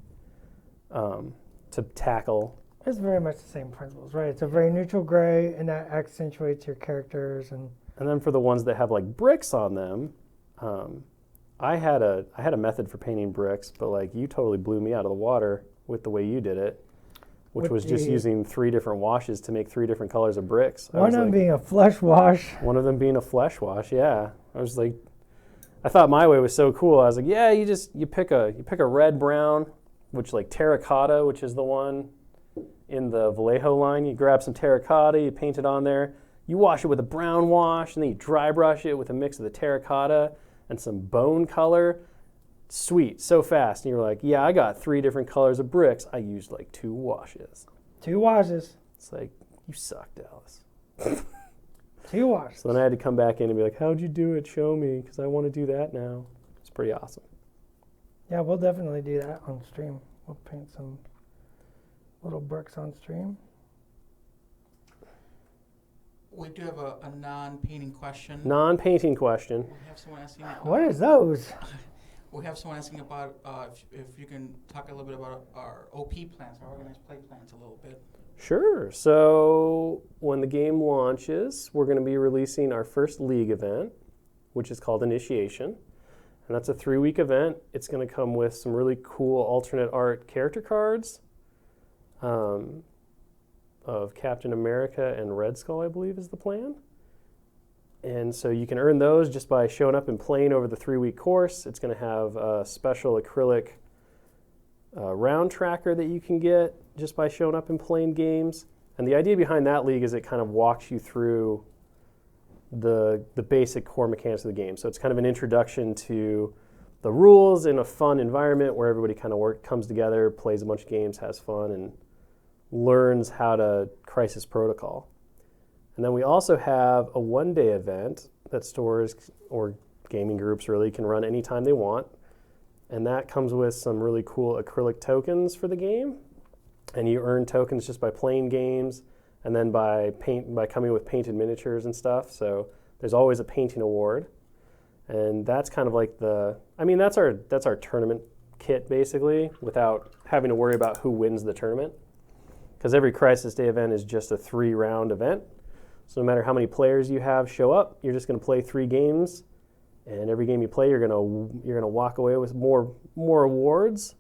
to tackle. It's very much the same principles, right? It's a very neutral gray, and that accentuates your characters. And then for the ones that have like bricks on them, I had a method for painting bricks, but like you totally blew me out of the water with the way you did it, which was just using 3 different washes to make 3 different colors of bricks. One of them being a flesh wash. One of them being a flesh wash, yeah. I was like, I thought my way was so cool. I was like, yeah, you pick a red brown, which like terracotta, which is the one in the Vallejo line. You grab some terracotta, you paint it on there, you wash it with a brown wash, and then you dry brush it with a mix of the terracotta and some bone color. Sweet, so fast. And you're like, yeah, I got 3 different colors of bricks. I used like 2 washes. 2 washes. It's like, you suck, Dallas. 2 washes. So then I had to come back in and be like, how'd you do it? Show me, because I want to do that now. It's pretty awesome. Yeah, we'll definitely do that on stream. We'll paint some little bricks on stream. We do have a non-painting question. Non-painting question. We have someone asking. What is those? We have someone asking about if you can talk a little bit about our OP plans, our organized play plans, a little bit. Sure. So when the game launches, we're going to be releasing our first league event, which is called Initiation. And that's a 3-week event. It's going to come with some really cool alternate art character cards of Captain America and Red Skull, I believe is the plan. And so you can earn those just by showing up and playing over the 3-week course. It's going to have a special acrylic round tracker that you can get just by showing up and playing games. And the idea behind that league is it kind of walks you through the basic core mechanics of the game. So it's kind of an introduction to the rules in a fun environment where everybody kind of comes together, plays a bunch of games, has fun, and learns how to Crisis Protocol. And then we also have a 1-day event that stores or gaming groups really can run anytime they want. And that comes with some really cool acrylic tokens for the game. And you earn tokens just by playing games and then by coming with painted miniatures and stuff. So there's always a painting award. And that's kind of like that's our tournament kit basically, without having to worry about who wins the tournament. Because every Crisis Day event is just a 3-round event. So no matter how many players you have show up, you're just going to play 3 games, and every game you play, you're going to walk away with more awards.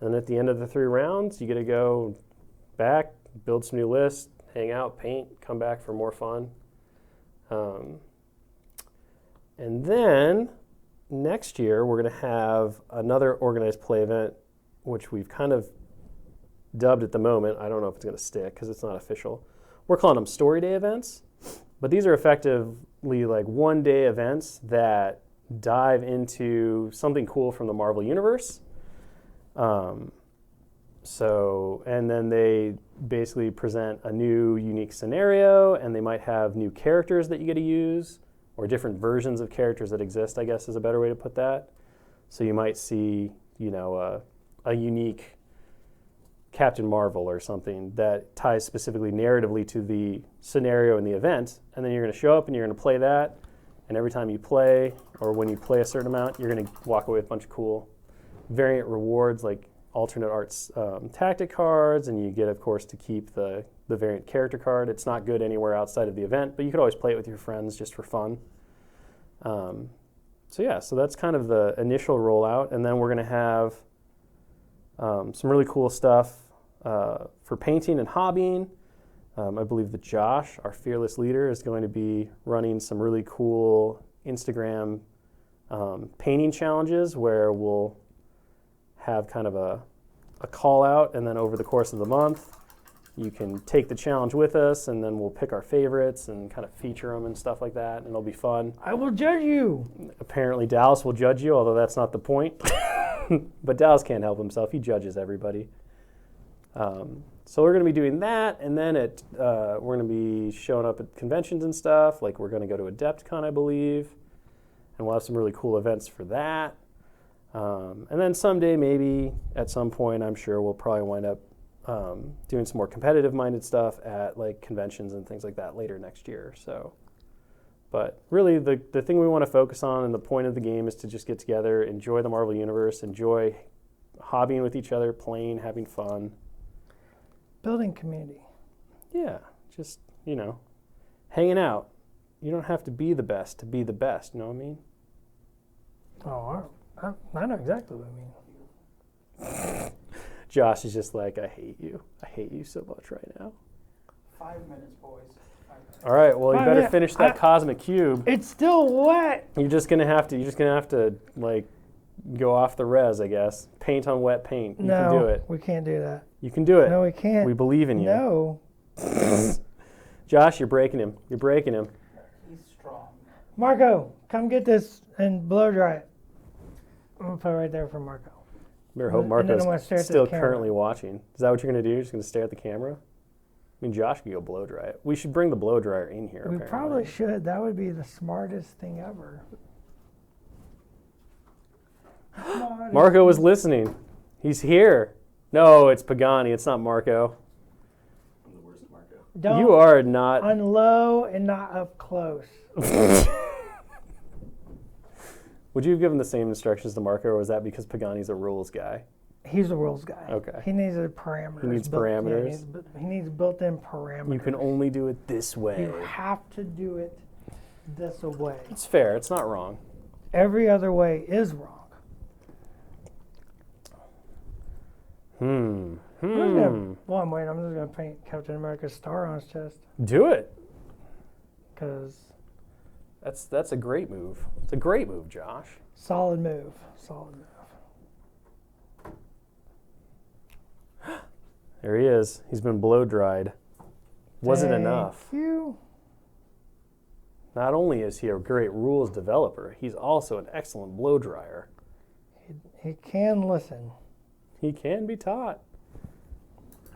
And at the end of the 3 rounds, you get to go back, build some new lists, hang out, paint, come back for more fun. And then next year, we're going to have another organized play event, which we've kind of dubbed at the moment. I don't know if it's going to stick because it's not official. We're calling them story day events, but these are effectively like one-day events that dive into something cool from the Marvel Universe. And then they basically present a new unique scenario, and they might have new characters that you get to use, or different versions of characters that exist, I guess is a better way to put that. So you might see, a unique Captain Marvel or something that ties specifically narratively to the scenario and the event, and then you're going to show up and you're going to play that, and every time you play, or when you play a certain amount, you're going to walk away with a bunch of cool variant rewards like alternate arts tactic cards, and you get, of course, to keep the variant character card. It's not good anywhere outside of the event, but you could always play it with your friends just for fun. So that's kind of the initial rollout, and then we're going to have some really cool stuff for painting and hobbying. I believe that Josh, our fearless leader, is going to be running some really cool Instagram painting challenges where we'll have kind of a call out, and then over the course of the month, you can take the challenge with us, and then we'll pick our favorites and kind of feature them and stuff like that, and it'll be fun. I will judge you. Apparently Dallas will judge you, although that's not the point. But Dallas can't help himself. He judges everybody. So we're going to be doing that, and then we're going to be showing up at conventions and stuff. Like we're going to go to AdeptCon, I believe, and we'll have some really cool events for that. And then someday, maybe at some point, I'm sure we'll probably wind up doing some more competitive-minded stuff at like conventions and things like that later next year. So, but really, the thing we want to focus on and the point of the game is to just get together, enjoy the Marvel Universe, enjoy hobbying with each other, playing, having fun. Building community. Yeah, just, hanging out. You don't have to be the best to be the best, you know what I mean? Oh, I know exactly what I mean. Josh is just like, I hate you. I hate you so much right now. 5 minutes, boys. All right, well, you better 5 minutes. finish that cosmic cube. It's still wet. You're just gonna have to like go off the res, I guess. Paint on wet paint. You can do it. We can't do that. You can do it. No, we can't. We believe in you. No. Josh, you're breaking him. You're breaking him. He's strong. Marco, come get this and blow dry it. I'm going to put it right there for Marco. Better hope And then I'm gonna Marco's stare at the still camera. currently watching. Is that what you're going to do? You're just going to stare at the camera? I mean, Josh can go blow dry it. We should bring the blow dryer in here, We apparently. probably should. That would be the smartest thing ever. Marco was listening. He's here. No, it's Pagani. It's not Marco. I'm the worst, Marco. Don't You are not. on low and not up close. Would you have given the same instructions to Marco, or was that because Pagani's a rules guy? He's the rules guy. Okay. He needs the parameters. He needs built- yeah, parameters? he needs built-in parameters. You can only do it this way. You have to do it this way. It's fair. It's not wrong. Every other way is wrong. I'm just gonna, I'm just gonna paint Captain America's star on his chest Do it. because That's a great move. It's a great move, Josh. solid move. Solid move. There he is. He's been blow dried. Wasn't enough. Thank you. Not only is he a great rules developer, he's also an excellent blow dryer. He can listen. He can be taught.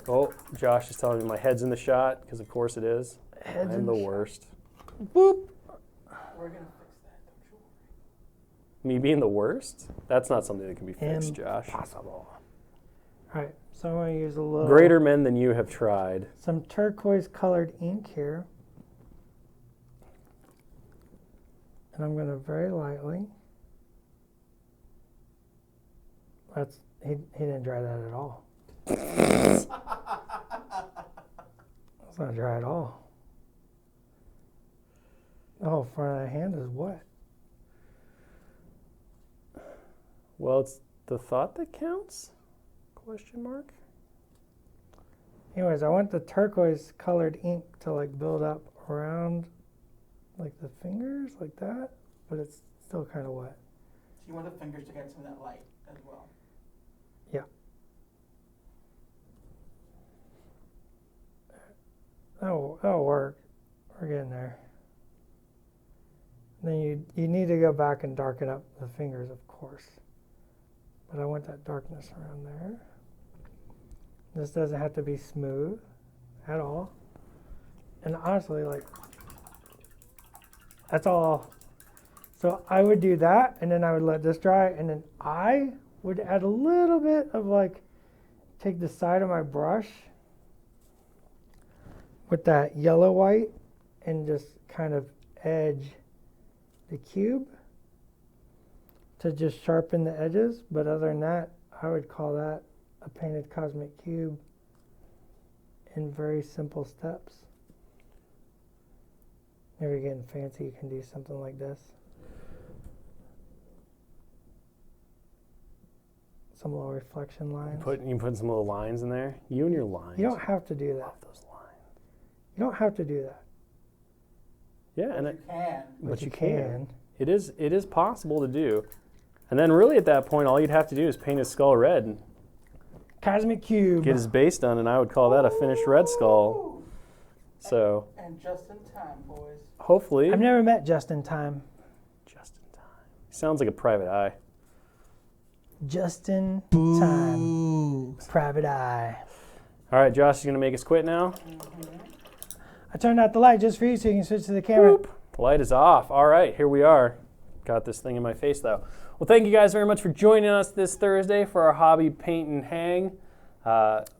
Oh, Josh is telling me my head's in the shot, because of course it is. Head's I'm in the the shot. worst. Boop. We're going to fix that, don't you worry. Me being the worst? That's not something that can be fixed, Josh. Impossible. All right, so I'm gonna use a little Greater men than you have tried. some turquoise colored ink here. And I'm gonna very lightly. He didn't dry that at all. That's not dry at all. Oh, front of the hand is wet. Well, it's the thought that counts? Question mark? Anyways, I want the turquoise colored ink to like build up around like the fingers like that, but it's still kind of wet. So you want the fingers to get some of that light as well. Yeah. that'll work. We're getting there. Then you need to go back and darken up the fingers, of course. But I want that darkness around there. This doesn't have to be smooth at all. And honestly, like, that's all. So I would do that, and then I would let this dry, and then I would add a little bit of, like, take the side of my brush with that yellow white and just kind of edge the cube to just sharpen the edges. But other than that, I would call that a painted cosmic cube in very simple steps. If you're getting fancy, you can do something like this. Some little reflection lines. You put some little lines in there. You and your lines. You don't have to do that. Love those lines. You don't have to do that. Yeah, and You can. but you can. It is possible to do. And then really at that point, all you'd have to do is paint his skull red and Cosmic cube. get his base done, and I would call that a finished red skull. So And just in time, boys. hopefully, I've never met Just in Time. just in time. Sounds like a private eye. Just in time. Boo. Private eye. All right, Josh, you gonna make us quit now? I turned out the light just for you so you can switch to the camera. Boop. The light is off. All right, here we are. Got this thing in my face though. Well, thank you guys very much for joining us this Thursday for our hobby paint and hang,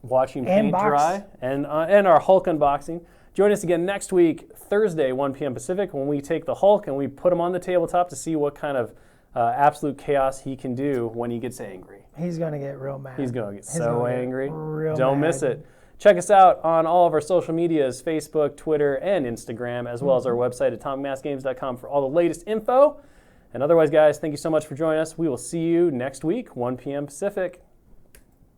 watching And paint box. dry, and our Hulk unboxing. Join us again next week, Thursday, 1 p.m. Pacific, when we take the Hulk and we put him on the tabletop to see what kind of absolute chaos he can do when he gets angry. He's going to get real mad. He's going to get He's so gonna get angry. real Don't mad. miss it. Check us out on all of our social medias, Facebook, Twitter, and Instagram, as well as our website at atomicmassgames.com for all the latest info. And otherwise, guys, thank you so much for joining us. We will see you next week, 1 p.m. Pacific.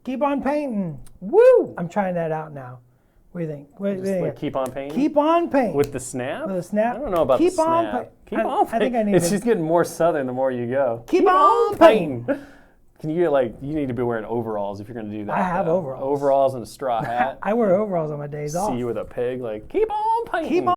Keep on painting. Woo! I'm trying that out now. What do you think? What do you Just think? like keep on painting. Keep on painting. With the snap? With a snap? I don't know about Keep the on snap. paint- Keep I- on I think I painting. need It's to- just getting more southern the more you go. Keep on painting. Can you get you need to be wearing overalls if you're going to do that. I have though. overalls. Overalls and a straw hat. I wear overalls on my days off. See you with a pig, keep on painting. Keep on